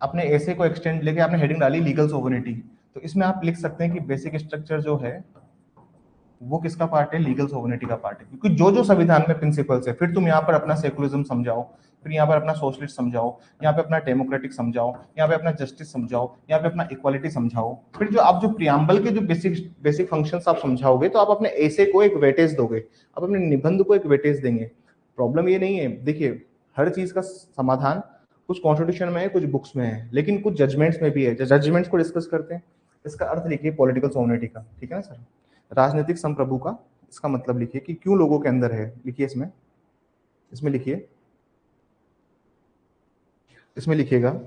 अपने ऐसे को एक्सटेंड लेके आपने हेडिंग डाली लीगल सोवरेनिटी, तो इसमें आप लिख सकते हैं कि बेसिक स्ट्रक्चर जो है वो किसका पार्ट है, लीगल सोवरेनिटी का पार्ट है। क्योंकि जो जो संविधान में प्रिंसिपल्स है, फिर तुम यहाँ पर अपना सेकुलरिज्म समझाओ, फिर यहाँ पर अपना सोशलिस्ट समझाओ, यहाँ पे अपना डेमोक्रेटिक समझाओ, यहाँ पे अपना जस्टिस समझाओ, यहाँ पे अपना इक्वालिटी समझाओ, फिर जो आप जो प्रियम्बल के जो बेसिक बेसिक फंक्शंस आप समझाओगे, तो आप अपने ऐसे को एक वेटेज दोगे, आप अपने निबंध को एक वेटेज देंगे। प्रॉब्लम ये नहीं है, देखिए हर चीज का समाधान कुछ कॉन्स्टिट्यूशन में है, कुछ बुक्स में है, लेकिन कुछ जजमेंट्स में भी है, जजमेंट्स को डिस्कस करते हैं। इसका अर्थ लिखिए पॉलिटिकल सोवरेनिटी का, ठीक है ना सर। राजनीतिक संप्रभु का इसका मतलब लिखिए कि क्यों लोगों के अंदर है, लिखिए इसमें, इसमें लिखिए, इसमें लिखिएगा,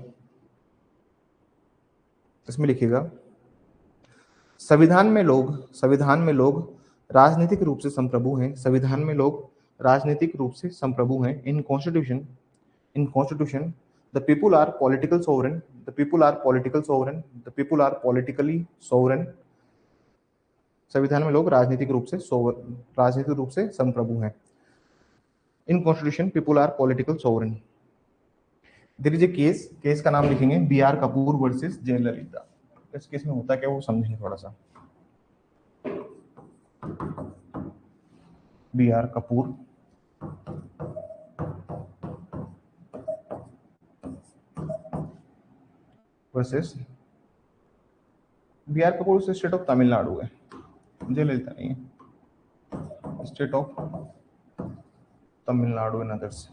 इसमें लिखिएगा, संविधान में लोग राजनीतिक रूप से संप्रभु हैं, संविधान में लोग राजनीतिक रूप से संप्रभु हैं। In constitution the people are political sovereign, the people are political sovereign, the people are politically sovereign. संविधान में लोग राजनीतिक रूप से संप्रभु हैं। In constitution people are political sovereign. There is a case का नाम लिखेंगे B R Kapoor versus Jayalalithaa. इस केस में होता क्या वो समझेंगे थोड़ा सा। B R Kapoor versus, B R Kapoor state of Tamil Nadu है, जयललिता नहीं है, state of Tamil Nadu in others.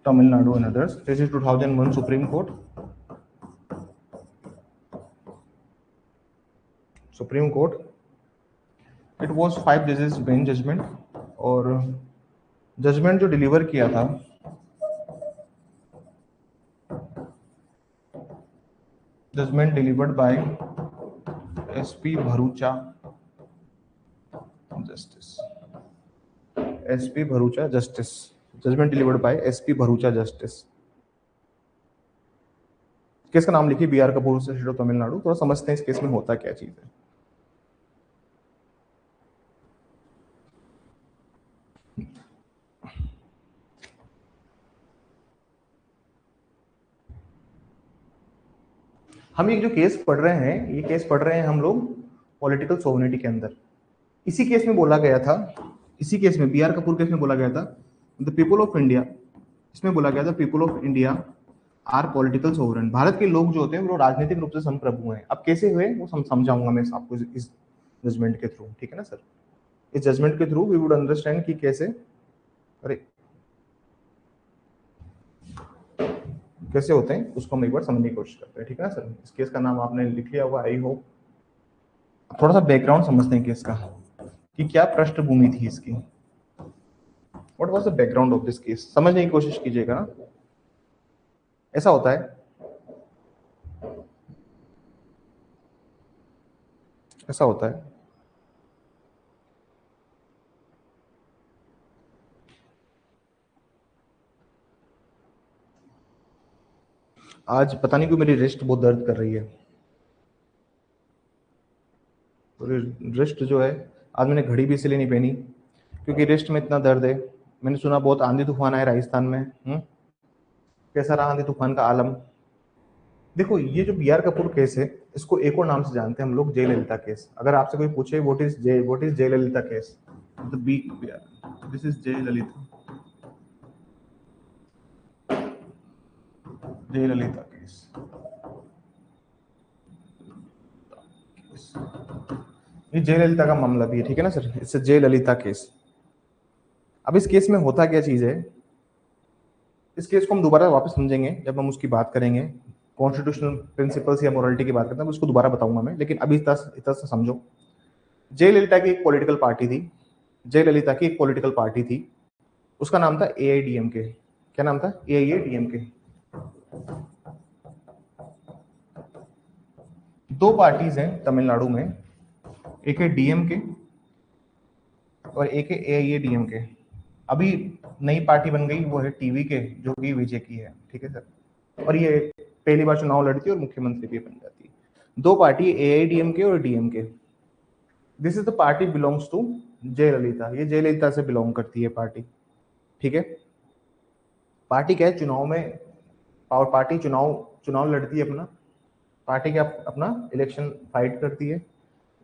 Tamil Nadu and others. This is 2001 Supreme Court. Supreme Court. It was 5 judges bench judgment, और जजमेंट जो डिलीवर किया था judgment delivered by SP Bharucha justice, SP Bharucha justice, judgment delivered by SP Bharucha justice. Case का नाम लिखिए बी आर कपूर से स्टेट ऑफ तमिलनाडु। थोड़ा समझते हैं इस केस में होता क्या चीज है। हम ये जो केस पढ़ रहे हैं, ये केस पढ़ रहे हैं हम लोग पॉलिटिकल सोवरेनिटी के अंदर। इसी केस में बोला गया था, इसी केस में बी आर कपूर केस में बोला गया था द पीपल ऑफ इंडिया, इसमें बोला गया था people of India are political sovereign. भारत के लोग जो होते हैं वो राजनीतिक रूप से संप्रभु हैं। अब कैसे हुए वो समझाऊंगा मैं आपको इस जजमेंट के थ्रू, ठीक है ना सर। इस जजमेंट के थ्रू वी वुड अंडरस्टैंड कि कैसे, अरे कैसे होते हैं उसको हम एक बार समझने की कोशिश करते हैं, ठीक है ना सर। इस केस का नाम आपने लिख लिया होगा आई होप। थोड़ा सा बैकग्राउंड समझते हैं केस का कि क्या पृष्ठभूमि थी इसकी, what was the background of this case, समझने की कोशिश कीजिएगा ना। ऐसा होता है, ऐसा होता है आज पता नहीं क्यों मेरी रिस्ट बहुत दर्द कर रही है, रिस्ट जो है, आज मैंने घड़ी भी इसलिए नहीं पहनी क्योंकि रिस्ट में इतना दर्द है। मैंने सुना बहुत आंधी तूफान आया राजस्थान में, कैसा रहा आंधी तूफान का आलम। देखो ये जो बी आर कपूर केस है, इसको एक और नाम से जानते हैं हम लोग, जयललिता केस। अगर आपसे कोई पूछे what is Jayalalithaa case, the B this is Jayalalithaa case. ये जयललिता का मामला भी है, ठीक है ना सर, इससे जयललिता केस। अब इस केस में होता क्या चीज है, इस केस को हम दोबारा वापस समझेंगे जब हम उसकी बात करेंगे, कॉन्स्टिट्यूशनल प्रिंसिपल्स या मोरालिटी की बात करते हैं, उसको दोबारा बताऊंगा मैं, लेकिन अभी इतना सा समझो। जयललिता की एक पॉलिटिकल पार्टी थी, जयललिता की एक पॉलिटिकल पार्टी थी, उसका नाम था एआईडीएमके। क्या नाम था? एआईडीएमके। दो पार्टीज हैं तमिलनाडु में, एक है डीएमके और एक है एआईडीएमके। अभी नई पार्टी बन गई, वो है टीवी के, जो कि विजय की है, ठीक है सर। और ये पहली बार चुनाव लड़ती है और मुख्यमंत्री भी बन जाती है। दो पार्टी, एआईडीएमके और DMK. This is the party belongs to Jayalalithaa, ये जयललिता से बिलोंग करती है पार्टी, ठीक है। पार्टी क्या है, चुनाव में पावर पार्टी चुनाव लड़ती है अपना, पार्टी क्या अपना इलेक्शन फाइट करती है,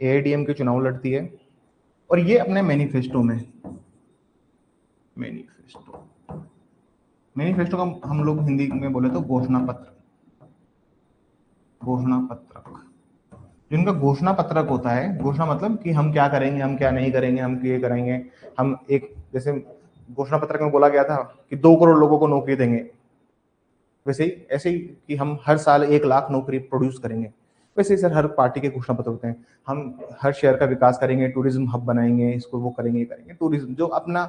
एआईडीएम के चुनाव लड़ती है। और ये अपने मैनिफेस्टो में, मैनिफेस्टो का हम लोग हिंदी में बोले तो घोषणा पत्रक, जिनका घोषणा पत्रक होता है, घोषणा मतलब कि हम क्या करेंगे, हम क्या नहीं करेंगे, हम ये करेंगे, हम एक, जैसे घोषणा पत्रक में बोला गया था कि 2 करोड़ लोगों को नौकरी देंगे, वैसे ही ऐसे ही कि हम हर साल 1 लाख नौकरी प्रोड्यूस करेंगे, वैसे ही सर हर पार्टी के घोषणा पत्र होते हैं। हम हर शहर का विकास करेंगे, टूरिज्म हब बनाएंगे, इसको वो करेंगे टूरिज्म, जो अपना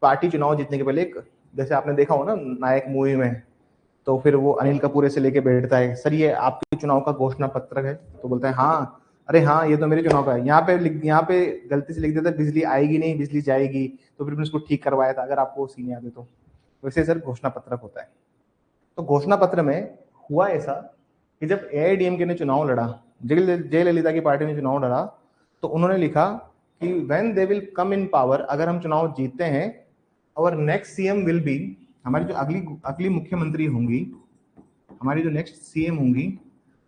पार्टी चुनाव जीतने के पहले एक, जैसे आपने देखा हो ना नायक मूवी में, तो फिर वो अनिल कपूर ऐसे लेके बैठता है, सर ये आपके चुनाव का घोषणा पत्र है, तो बोलता है हाँ, अरे हाँ ये तो मेरे चुनाव का है, यहाँ पे गलती से लिख देता है बिजली आएगी नहीं बिजली जाएगी, तो फिर मैंने उसको ठीक करवाया था, अगर आपको सीन याद है तो। वैसे सर घोषणा पत्रक होता है। तो घोषणा पत्र में हुआ ऐसा कि जब एआईडीएमके ने चुनाव लड़ा, जयललिता की पार्टी ने चुनाव लड़ा, तो उन्होंने लिखा कि when they will come in power, अगर हम चुनाव जीतते हैं, और नेक्स्ट सीएम विल बी, हमारी जो अगली मुख्यमंत्री होंगी, हमारी जो नेक्स्ट सीएम होंगी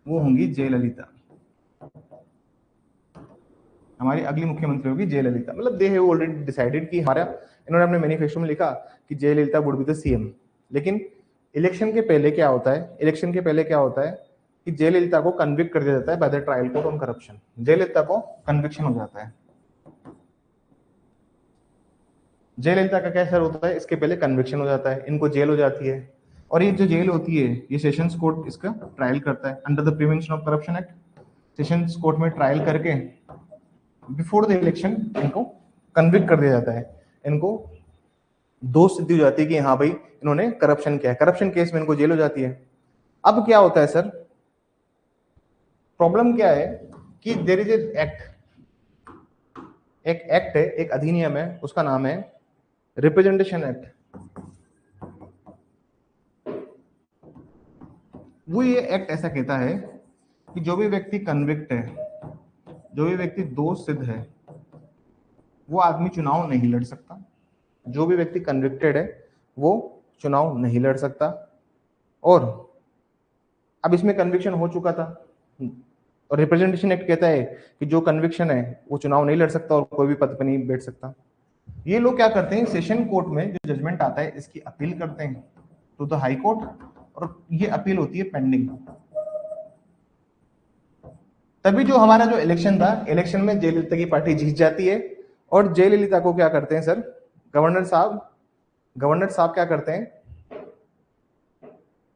वो होंगी जयललिता, हमारी अगली मुख्यमंत्री होगी जयललिता। मतलब दे हैव ऑलरेडी डिसाइडेड कि हमारा, इन्होंने अपने मैनिफेस्टो में लिखा कि Jayalalithaa would be the CM. लेकिन इलेक्शन के पहले क्या होता है, इलेक्शन के पहले क्या होता है कि जयललिता को कन्विक्ट कर दिया जाता है by the trial court on corruption, Jayalalithaa को कन्विक्शन हो जाता है। जयललिता का क्या सर होता है, इसके पहले कन्विक्शन हो जाता है, इनको जेल हो जाती है, और ये जो जेल होती है ये सेशंस कोर्ट इसका ट्रायल करता है under the prevention of corruption act. Sessions court में ट्रायल करके बिफोर द इलेक्शन इनको कन्विक्ट कर दिया जाता है, इनको दोष सिद्धि हो जाती है कि हाँ भाई इन्होंने करप्शन किया है, करप्शन केस में इनको जेल हो जाती है। अब क्या होता है सर, प्रॉब्लम क्या है कि देयर इज एक्ट, एक एक्ट है, एक अधिनियम है, उसका नाम है रिप्रेजेंटेशन एक्ट। वो ये एक्ट ऐसा कहता है कि जो भी व्यक्ति कन्विक्ट है, जो भी व्यक्ति दोष सिद्ध है, वो आदमी चुनाव नहीं लड़ सकता। जो भी व्यक्ति कन्विक्टेड है वो चुनाव नहीं लड़ सकता। और अब इसमें कन्विक्शन हो चुका था, और रिप्रेजेंटेशन एक्ट कहता है कि जो कन्विक्शन है वो चुनाव नहीं लड़ सकता और कोई भी पद पर नहीं बैठ सकता। ये लोग क्या करते हैं, सेशन कोर्ट में जो जजमेंट आता है इसकी अपील करते हैं टू द हाई कोर्ट, और ये अपील होती है पेंडिंग। तभी जो हमारा जो इलेक्शन था, इलेक्शन में जयललिता की पार्टी जीत जाती है, और जयललिता को क्या करते हैं सर, गवर्नर साहब क्या करते हैं,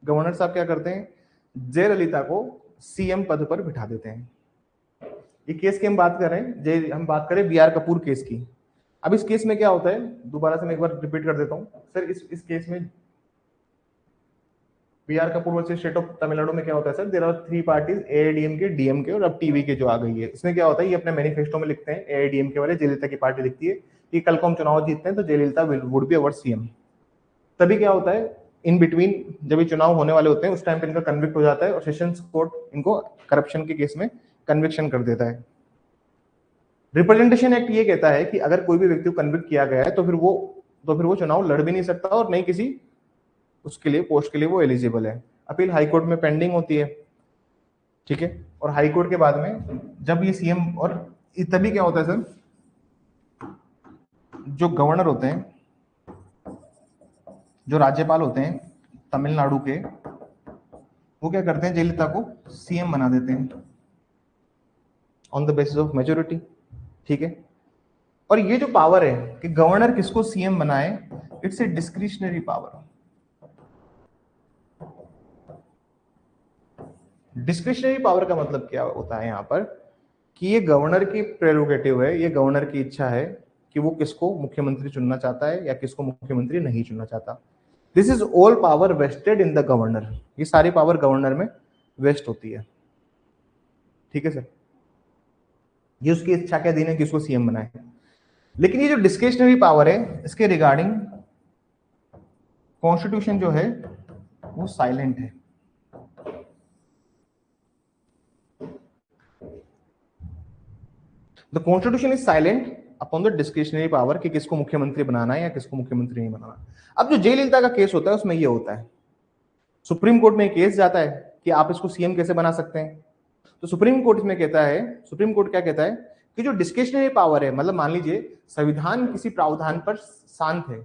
गवर्नर साहब क्या करते हैं, जयललिता को सीएम पद पर बिठा देते हैं। ये केस की हम बात कर रहे हैं, हम बात करें बी आर कपूर केस की। अब इस केस में क्या होता है, दोबारा से मैं एक बार रिपीट कर देता हूं सर। इस केस में B R Kapoor versus state of Tamil Nadu में क्या होता है sir, there are 3 parties, AIADMK, DMK और अब टीवी के जो आ गई है। इसमें क्या होता है, ये अपने मैनिफेस्टो में लिखते हैं, एआईडीएमके वाले जयललिता की पार्टी लिखती है कि कल को हम चुनाव जीतते हैं तो Jayalalithaa would be our CM. तभी क्या होता है, इन बिटवीन जब ये चुनाव होने वाले होते हैं उस टाइम पे इनका कन्विक्ट हो जाता है और सेशंस कोर्ट इनको करप्शन के केस में कन्विक्शन कर देता है। रिप्रेजेंटेशन एक्ट ये कहता है कि अगर कोई भी व्यक्ति को कन्विक्ट किया गया है तो फिर वो चुनाव लड़ भी नहीं सकता और नहीं किसी उसके लिए पोस्ट के लिए वो एलिजिबल है। अपील हाई कोर्ट में पेंडिंग होती है, ठीक है। और हाई कोर्ट के बाद में जब ये सीएम, और तभी क्या होता है सर, जो गवर्नर होते हैं, जो राज्यपाल होते हैं तमिलनाडु के, वो क्या करते हैं, जयललिता को सीएम बना देते हैं on the basis of majority, ठीक है। और ये जो पावर है कि गवर्नर किसको सीएम बनाए, it's a discretionary power. Discretionary power का मतलब क्या होता है यहाँ पर, कि ये गवर्नर की प्रेरोगेटिव है, ये गवर्नर की इच्छा है कि वो किसको मुख्यमंत्री चुनना चाहता है या किसको मुख्यमंत्री नहीं चुनना चाहता। This is all power vested in the governor, ये सारी पावर गवर्नर में वेस्ट होती है, ठीक है सर। ये उसकी इच्छा के अधीन है कि उसको सीएम बनाए। लेकिन ये जो डिस्क्रिशनरी पावर है, इसके रिगार्डिंग कॉन्स्टिट्यूशन जो है वो साइलेंट है। The constitution is silent upon the discretionary power कि किसको मुख्यमंत्री बनाना है या किसको मुख्यमंत्री नहीं बनाना। अब जो जयललिता का केस होता है उसमें ये होता है, सुप्रीम कोर्ट में केस जाता है कि आप इसको सीएम कैसे बना सकते हैं। तो सुप्रीम कोर्ट में कहता है, सुप्रीम कोर्ट क्या कहता है कि जो डिस्क्रिशनरी पावर है, मतलब मान लीजिए संविधान किसी प्रावधान पर शांत है,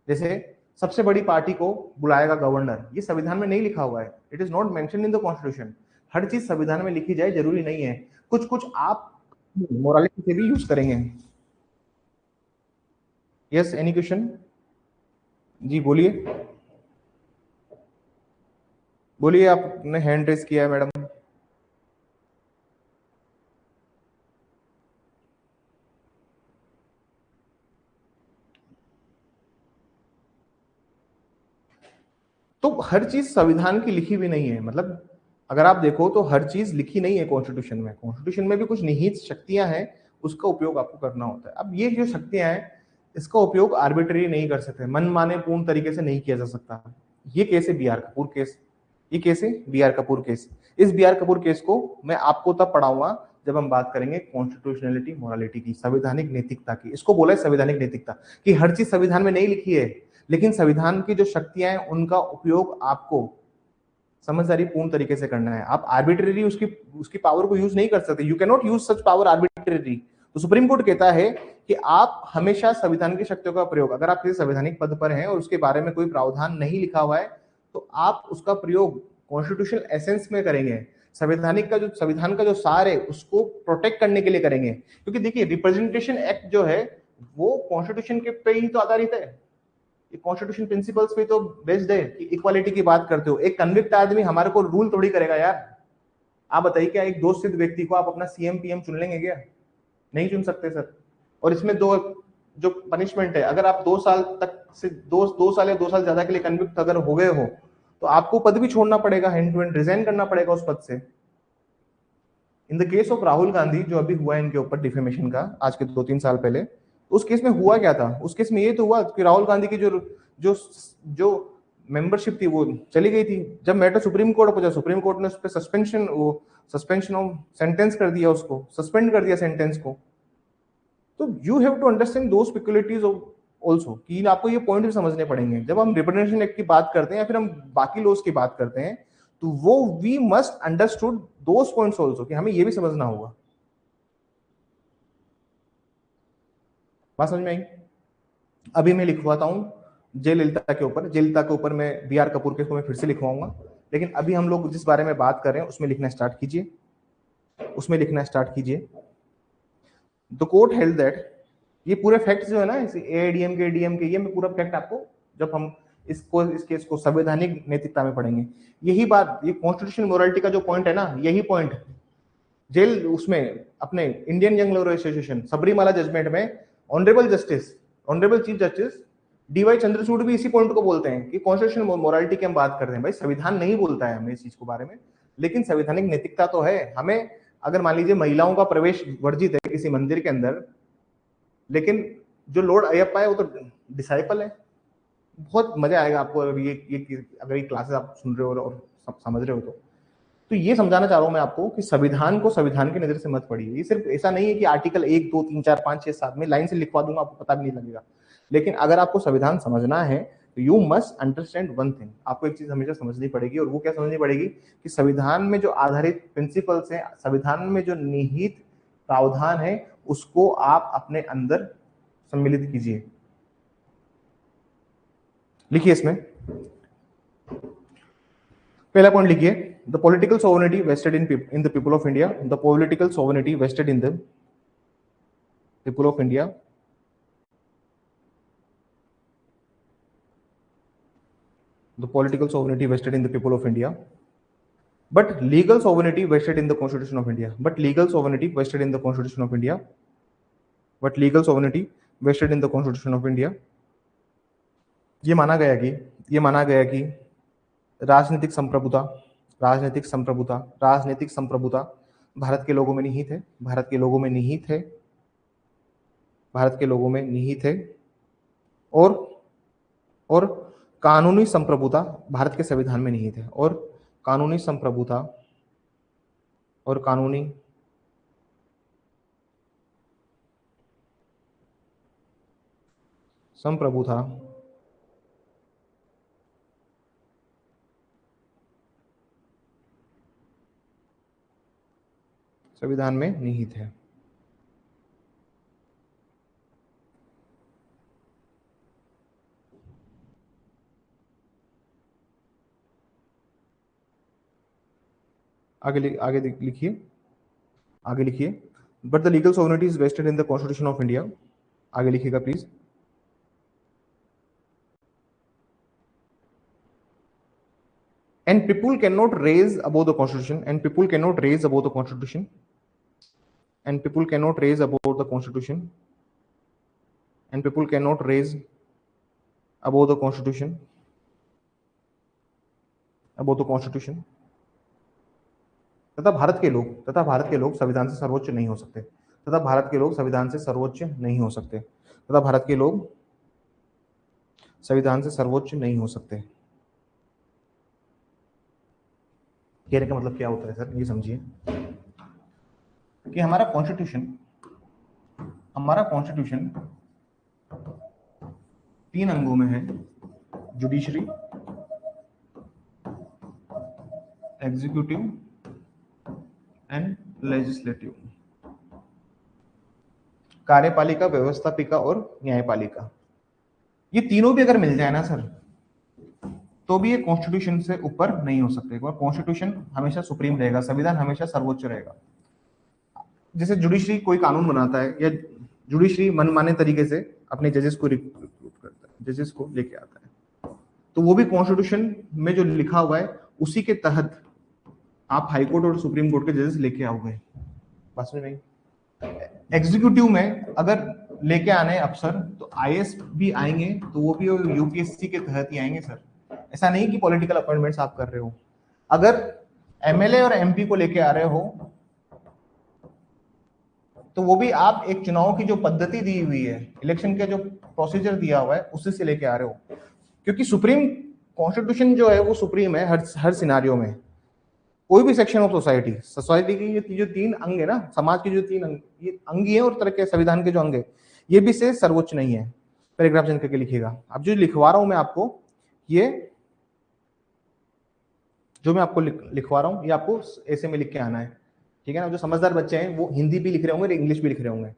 जैसे सबसे बड़ी पार्टी को बुलाएगा गवर्नर, ये संविधान में नहीं लिखा हुआ है, it is not mentioned in the constitution. हर चीज संविधान में लिखी जाए जरूरी नहीं है, कुछ कुछ आप मोरालिटी से भी यूज करेंगे। Yes, any question? जी बोलिए, बोलिए, आपने हैंड रेस किया है मैडम। तो हर चीज संविधान की लिखी भी नहीं है, मतलब अगर आप देखो तो हर चीज लिखी नहीं है कॉन्स्टिट्यूशन में। कॉन्स्टिट्यूशन में भी कुछ निहित शक्तियां हैं, उसका उपयोग आपको करना होता है। अब ये जो शक्तियां हैं, इसका उपयोग आर्बिट्ररी नहीं कर सकते, मन माने पूर्ण तरीके से नहीं किया जा सकता। ये केस है बी आर कपूर केस, ये केस है बी आर कपूर केस। इस बी आर कपूर केस को मैं आपको तब पढ़ाऊंगा जब हम बात करेंगे कॉन्स्टिट्यूशनलिटी मोरालिटी की, संवैधानिक नैतिकता की। इसको बोला है संवैधानिक नैतिकता, कि हर चीज संविधान में नहीं लिखी है, लेकिन संविधान की जो शक्तियां हैं उनका उपयोग आपको समझदारी पूर्ण तरीके से करना है। आप आर्बिट्रेरी उसकी पावर को यूज नहीं कर सकते, you can not use such power arbitrary. तो सुप्रीम कोर्ट कहता है कि आप हमेशा संविधान की शक्तियों का प्रयोग, अगर आप किसी संवैधानिक पद पर हैं और उसके बारे में कोई प्रावधान नहीं लिखा हुआ है, तो आप उसका प्रयोग कॉन्स्टिट्यूशनल एसेंस में करेंगे, संविधान का जो सार है उसको प्रोटेक्ट करने के लिए करेंगे। क्योंकि देखिए, रिप्रेजेंटेशन एक्ट जो है वो कॉन्स्टिट्यूशन के पे ही तो आधारित है, कॉन्स्टिट्यूशन प्रिंसिपल्स पे तो बेस्ड है कि इक्वालिटी की बात करते हो। एक कन्विक्ट आदमी हमारे को रूल थोड़ी करेगा यार। आप बताइए, क्या एक दोष सिद्ध व्यक्ति को आप अपना सीएम पीएम चुन लेंगे क्या? नहीं चुन सकते सर। और इसमें दो जो पनिशमेंट है, अगर आप 2 साल तक से 2 साल या 2 साल ज्यादा के लिए कन्विक्ट अगर हो गए हो तो आपको पद भी छोड़ना पड़ेगा, हैंड टू हैंड रिजाइन करना पड़ेगा उस पद से। इन the case of Rahul Gandhi जो अभी हुआ इनके ऊपर डिफेमेशन का, आज के 2-3 साल पहले, उस केस में हुआ क्या था? उस केस में ये तो हुआ कि राहुल गांधी की जो जो मेंबरशिप थी वो चली गई थी। जब मैटर सुप्रीम कोर्ट पहुंचा, सुप्रीम कोर्ट ने उस पर सस्पेंशन ऑफ सेंटेंस कर दिया, उसको सस्पेंड कर दिया सेंटेंस को। तो you have to understand those peculiarities also, कि आपको ये पॉइंट भी समझने पड़ेंगे। जब हम रिप्रेजेंटेशन एक्ट की बात करते हैं या फिर हम बाकी लॉज की बात करते हैं, तो वो we must understood those points also, कि हमें ये भी समझना होगा। बात समझ में आई? अभी मैं लिखवाता हूं जयललिता के ऊपर, जयललिता के ऊपर मैं बी आर कपूर के, इसको मैं फिर से लिखवाऊंगा, लेकिन अभी हम लोग जिस बारे में बात कर रहे हैं उसमें लिखना स्टार्ट कीजिए, उसमें लिखना स्टार्ट कीजिए। द कोर्ट हेल्ड दैट, ये पूरे फैक्ट्स जो है ना एआईडीएम के डीएम के, ये मैं पूरा फैक्ट आपको जब हम इसको इस केस को संवैधानिक नैतिकता में पढ़ेंगे, यही बात, ये कॉन्स्टिट्यूशन मोरालिटी का जो पॉइंट है ना, यही पॉइंट जेल उसमें अपने Indian young lawyer association Sabarimala judgement में honourable justice, honourable chief justice DY Chandrachud भी इसी पॉइंट को बोलते हैं कि कॉन्स्टिट्यूशन मोरालिटी की हम बात कर रहे हैं। भाई संविधान नहीं बोलता है हमें इस चीज के बारे में, लेकिन संवैधानिक नैतिकता तो है हमें। अगर मान लीजिए महिलाओं का प्रवेश वर्जित है किसी मंदिर के अंदर, लेकिन जो लॉर्ड अयप्पा है वो तो डिसाइपल है। बहुत मजा आएगा आपको अगर ये क्लासेस आप सुन रहे हो और समझ रहे हो तो ये समझाना चाह रहा हूं मैं आपको कि संविधान को संविधान की नजर से मत पढ़िए। ये सिर्फ ऐसा नहीं है कि आर्टिकल 1 2 3 4 5 6 7 में लाइन से लिखवा दूंगा, आपको पता भी नहीं लगेगा। लेकिन अगर आपको संविधान समझना है तो you must understand one thing, आपको एक चीज हमेशा समझनी पड़ेगी, और वो क्या समझनी पड़ेगी कि संविधान में जो आधारित प्रिंसिपल्स हैं, संविधान में जो निहित प्रावधान है, उसको आप अपने अंदर सम्मिलित कीजिए। लिखिए इसमें पहला पॉइंट लिखिए, the political sovereignty vested in the people of India, the political sovereignty vested in the people of India, the political sovereignty vested in the people of India, but legal sovereignty vested in the Constitution of India, but legal sovereignty vested in the Constitution of India, but legal sovereignty vested in the Constitution of India। ये माना गया कि राजनीतिक संप्रभुता, राजनीतिक संप्रभुता, राजनीतिक संप्रभुता भारत के लोगों में निहित है, भारत के लोगों में निहित है, भारत के लोगों में निहित है, और कानूनी संप्रभुता भारत के संविधान में निहित है, और कानूनी संप्रभुता और कानूनी संप्रभुता संविधान में निहित है। आगे लिखिए, आगे लिखिए, but the legal sovereignty is vested in the constitution of India. आगे लिखिएगा please. And people cannot raise above the constitution, and people cannot raise above the constitution, and people cannot raise above the constitution, and people cannot raise above the constitution, above the constitution। तथा भारत के लोग संविधान से सर्वोच्च नहीं हो सकते, तथा भारत के लोग संविधान से सर्वोच्च नहीं हो सकते, तथा भारत के लोग संविधान से सर्वोच्च नहीं हो सकते। कहने का मतलब क्या होता है सर, ये समझिए कि हमारा कॉन्स्टिट्यूशन 3 अंगों में है, जुडिशरी, एग्जीक्यूटिव एंड लेजिस्लेटिव, कार्यपालिका, व्यवस्थापिका और न्यायपालिका। ये तीनों भी अगर मिल जाए ना सर, तो भी ये कॉन्स्टिट्यूशन से ऊपर नहीं हो सकते। कॉन्स्टिट्यूशन हमेशा सुप्रीम रहेगा, संविधान हमेशा सर्वोच्च रहेगा। जैसे जुडिशरी कोई कानून बनाता है, या जुडिशरी मनमाने तरीके से अपने जजेस को रिक्रूट करता है, जजेस को लेके आता है, तो वो भी कॉन्स्टिट्यूशन में जो लिखा हुआ है उसी के तहत आप हाई कोर्ट और सुप्रीम कोर्ट के जजेस लेके आओगे। बस में नहीं, एग्जीक्यूटिव में अगर लेके आने अफसर तो आईएएस भी आएंगे, तो वो भी यूपीएससी के तहत ही आएंगे सर। ऐसा नहीं कि पॉलिटिकल अपॉइंटमेंट्स आप कर रहे हो। अगर एमएलए और एमपी को लेके आ रहे हो तो वो भी आप एक चुनाव की जो पद्धति दी हुई है, इलेक्शन के जो प्रोसीजर दिया हुआ है उसी से लेके आ रहे हो, क्योंकि सुप्रीम कॉन्स्टिट्यूशन जो है वो सुप्रीम है हर सिनारियो में। कोई भी सेक्शन ऑफ सोसाइटी की जो 3 अंग है ना, समाज के जो 3 अंग, ये अंग है, और तरह के संविधान के जो अंग है ये भी से सर्वोच्च नहीं है। पैराग्राफ चेंज करके लिखिएगा। अब जो लिखवा रहा हूं मैं आपको, ये जो मैं आपको लिखवा रहा हूँ ये आपको ऐसे में लिख के आना है, ठीक है ना। जो समझदार बच्चे हैं वो हिंदी भी लिख रहे होंगे और इंग्लिश भी लिख रहे होंगे।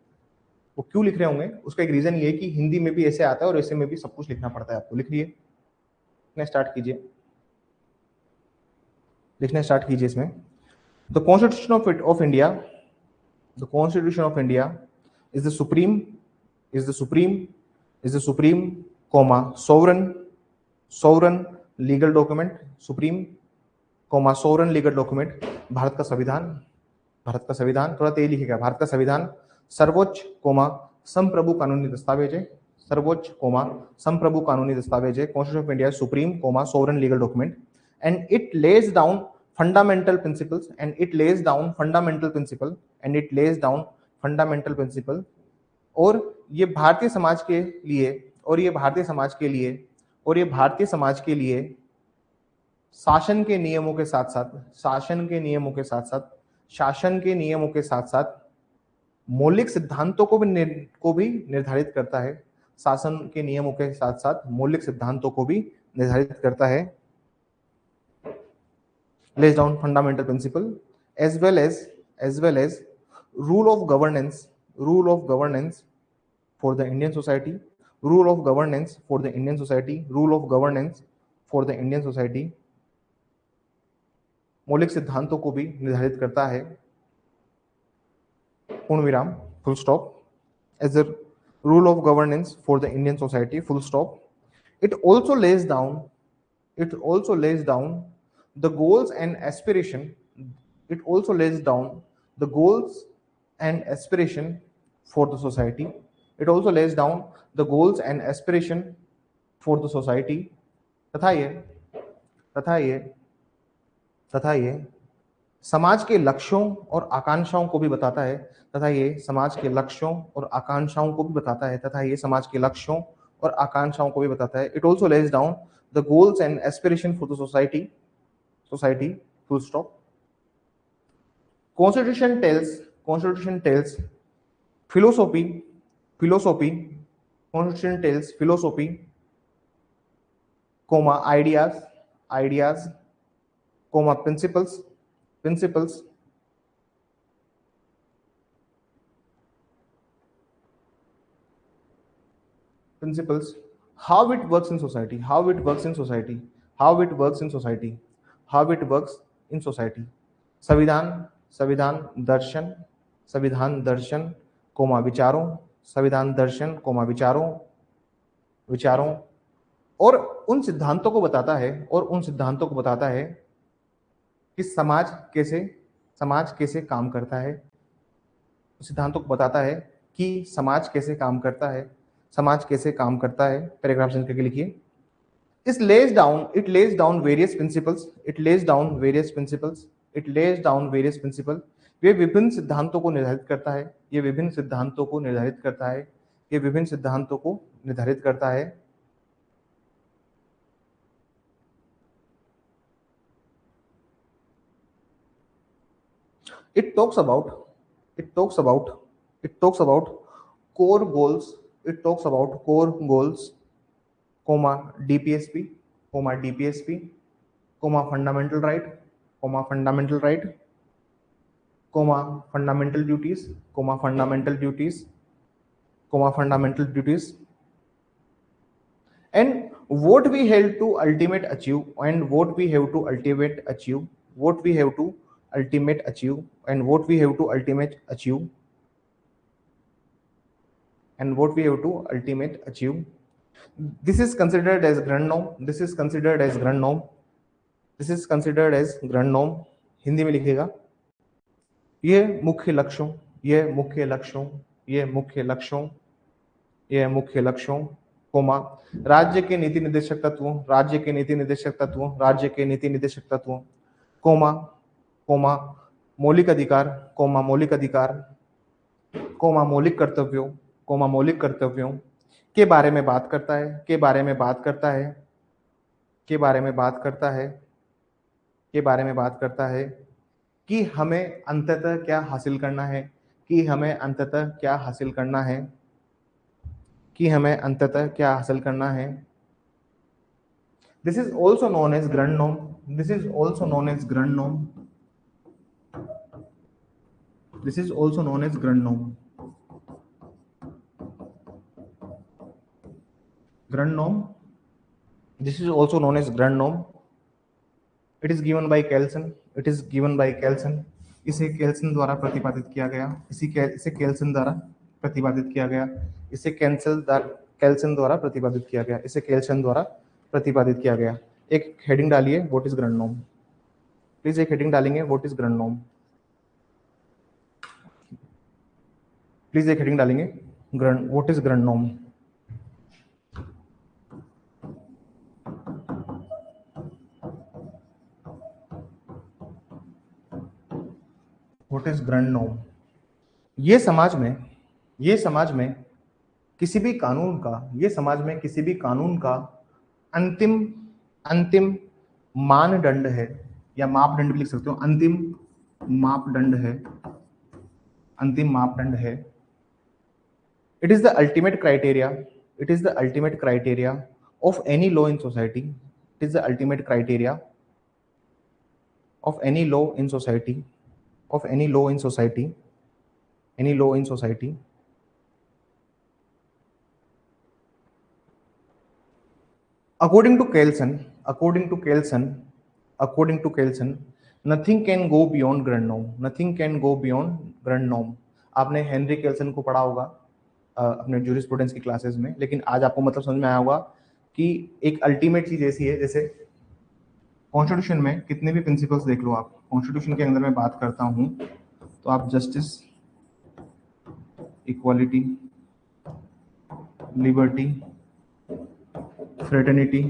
वो क्यों लिख रहे होंगे, उसका एक रीजन ये है कि हिंदी में भी ऐसे आता है और ऐसे में भी सब कुछ लिखना पड़ता है आपको। लिखिए, लिखना स्टार्ट कीजिए, लिखना स्टार्ट कीजिए इसमें। The constitution of India, the constitution of India is the supreme, is the supreme, is the supreme comma sovereign, sovereign legal document, supreme comma sovereign legal document, Bharat का संविधान, भारत का संविधान, थोड़ा तेज लिखेगा, भारत का संविधान सर्वोच्च कोमा संप्रभु कानूनी दस्तावेज है, सर्वोच्च कोमा संप्रभु कानूनी दस्तावेज है। Constitution of India supreme comma sovereign legal document and it lays down fundamental principles, and it lays down fundamental principle, and it lays down fundamental principle. और ये भारतीय समाज के लिए, और ये भारतीय समाज के लिए, और ये भारतीय समाज के लिए शासन के नियमों के साथ साथ, शासन के नियमों के साथ साथ, शासन के नियमों के साथ साथ मौलिक सिद्धांतों को भी निर्धारित करता है। शासन के नियमों के साथ साथ मौलिक सिद्धांतों को भी निर्धारित करता है। lays down fundamental principle as well as rule of governance, rule of governance for the Indian society, rule of governance for the Indian society, rule of governance for the Indian society, मौलिक सिद्धांतों को भी निर्धारित करता है। पूर्ण विराम, full stop, as a rule of governance for the Indian society, full stop. It also lays down, it also lays down the goals and aspiration, it also lays down the goals and aspiration for the society, it also lays down the goals and aspiration for the society, तथा ये तथा ये तथा ये समाज के लक्ष्यों और आकांक्षाओं को भी बताता है, तथा ये समाज के लक्ष्यों और आकांक्षाओं को भी बताता है, तथा ये समाज के लक्ष्यों और आकांक्षाओं को भी बताता है। It also lays down the goals and aspiration for the society, society, full stop. Constitution tells philosophy, philosophy, constitution tells philosophy comma ideas, ideas comma principles, principles, principles, how it works in society, how it works in society, how it works in society, how it works in society। संविधान, संविधान दर्शन, संविधान दर्शन कोमा विचारों, संविधान दर्शन कोमा विचारों, विचारों, और उन सिद्धांतों को बताता है, और उन सिद्धांतों को बताता है कि समाज कैसे काम करता है, सिद्धांतों को बताता है कि समाज कैसे काम करता है, समाज कैसे काम करता है। पैराग्राफ चेंज करके लिखिए। It lays down various principles, it lays down various principles, it lays down various principle. ये विभिन्न सिद्धांतों को निर्धारित करता है, ये विभिन्न सिद्धांतों को निर्धारित करता है, ये विभिन्न सिद्धांतों को निर्धारित करता है। It talks about core goals, it talks about core goals, comma DPSP, comma DPSP, comma fundamental right, comma fundamental right, comma fundamental duties, comma fundamental duties, comma fundamental duties, and what we have to ultimate achieve, and what we have to ultimate achieve, what we have to ultimate achieve, and what we have to ultimate achieve, and what we have to ultimate achieve. This is considered as grand norm, this is considered as grand norm, this is considered as grand norm। Hindi में लिखेगा, ये मुख्य लक्ष्यों, ये मुख्य लक्ष्यों, ये मुख्य लक्ष्यों, ये मुख्य लक्ष्यों, कोमा राज्य के नीति निर्देशक तत्वों, राज्य के नीति निर्देशक तत्वों, राज्य के नीति निर्देशक तत्वों, कोमा कोमा मौलिक अधिकार, कोमा मौलिक अधिकार, कोमा मौलिक कर्तव्यों, कोमा मौलिक कर्तव्यों के बारे में बात करता है, के बारे में बात करता है, के बारे में बात करता है, के बारे में बात करता है कि हमें अंततः क्या हासिल करना है, कि हमें अंततः क्या हासिल करना है, कि हमें अंततः क्या हासिल करना है। This is also known as Grund norm. This is also known as Grund norm. This is also known as Grund norm. Grund norm. This is also known as Grund norm. It is given by Kelsen. It is given by Kelsen. इसे केल्सन द्वारा प्रतिपादित किया गया. इसे केल्सन द्वारा प्रतिपादित किया गया. इसे केल्सन द्वारा प्रतिपादित किया गया. इसे केल्सन द्वारा प्रतिपादित किया गया. एक हेडिंग डालिए, what is Grand norm. Please एक हेडिंग डालेंगे, what is Grand norm. Please एक हेडिंग डालेंगे, what is Grand norm. What is Grand norm. ये समाज में किसी भी कानून का अंतिम मानदंड है, या मापदंड भी लिख सकते हो. अंतिम मापदंड है. It is the ultimate criteria of any law in society. It is the ultimate criteria of any law in society. According to Kelsen, nothing can go beyond Grund norm. आपने हेनरी केल्सन को पढ़ा होगा अपने ज्यूरिस्प्रूडेंस की क्लासेस में, लेकिन आज आपको मतलब समझ में आया होगा कि एक अल्टीमेट चीज ऐसी है, जैसे कॉन्स्टिट्यूशन में कितने भी प्रिंसिपल्स देख लो आप. कॉन्स्टिट्यूशन के अंदर मैं बात करता हूं तो आप जस्टिस, इक्वालिटी, लिबर्टी, फ्रेटर्निटी,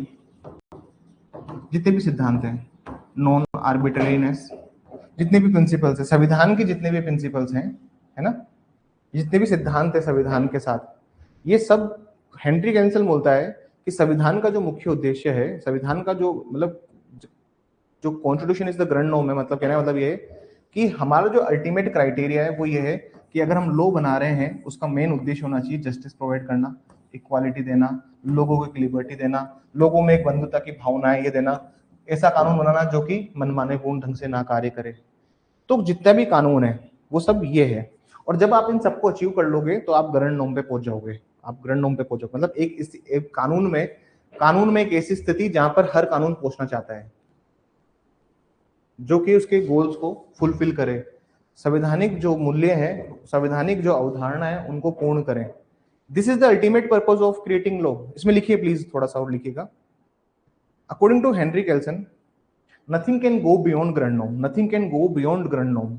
जितने भी सिद्धांत हैं, नॉन आर्बिट्रेरीनेस, जितने भी प्रिंसिपल्स हैं, संविधान के जितने भी प्रिंसिपल्स हैं, है ना, जितने भी सिद्धांत है संविधान के साथ, ये सब हेनरी केल्सन बोलता है कि संविधान का जो मुख्य उद्देश्य है, संविधान का जो मतलब जो constitution is the Grand norm है, मतलब कहने का मतलब ये है कि हमारा जो अल्टीमेट क्राइटेरिया है वो ये है कि अगर हम लॉ बना रहे हैं, उसका मेन उद्देश्य होना चाहिए जस्टिस प्रोवाइड करना, इक्वालिटी देना, लोगों को एक लिबर्टी देना, लोगों में एक बंधुता की भावनाएं ये देना, ऐसा कानून बनाना जो कि मनमाने पूर्ण ढंग से ना कार्य करे. तो जितना भी कानून है वो सब ये है. और जब आप इन सबको अचीव कर लोगे तो आप ग्रंड नॉर्म पे पहुंच जाओगे. मतलब एक कानून में एक ऐसी स्थिति जहां पर हर कानून पहुंचना चाहता है जो कि उसके गोल्स को फुलफिल करे, संवैधानिक जो मूल्य है, संवैधानिक जो अवधारणा है, उनको पूर्ण करें. This is the ultimate purpose of creating law. इसमें लिखिए प्लीज, थोड़ा सा और लिखिएगा. According to Henry Kelsen, nothing can go beyond grund norm.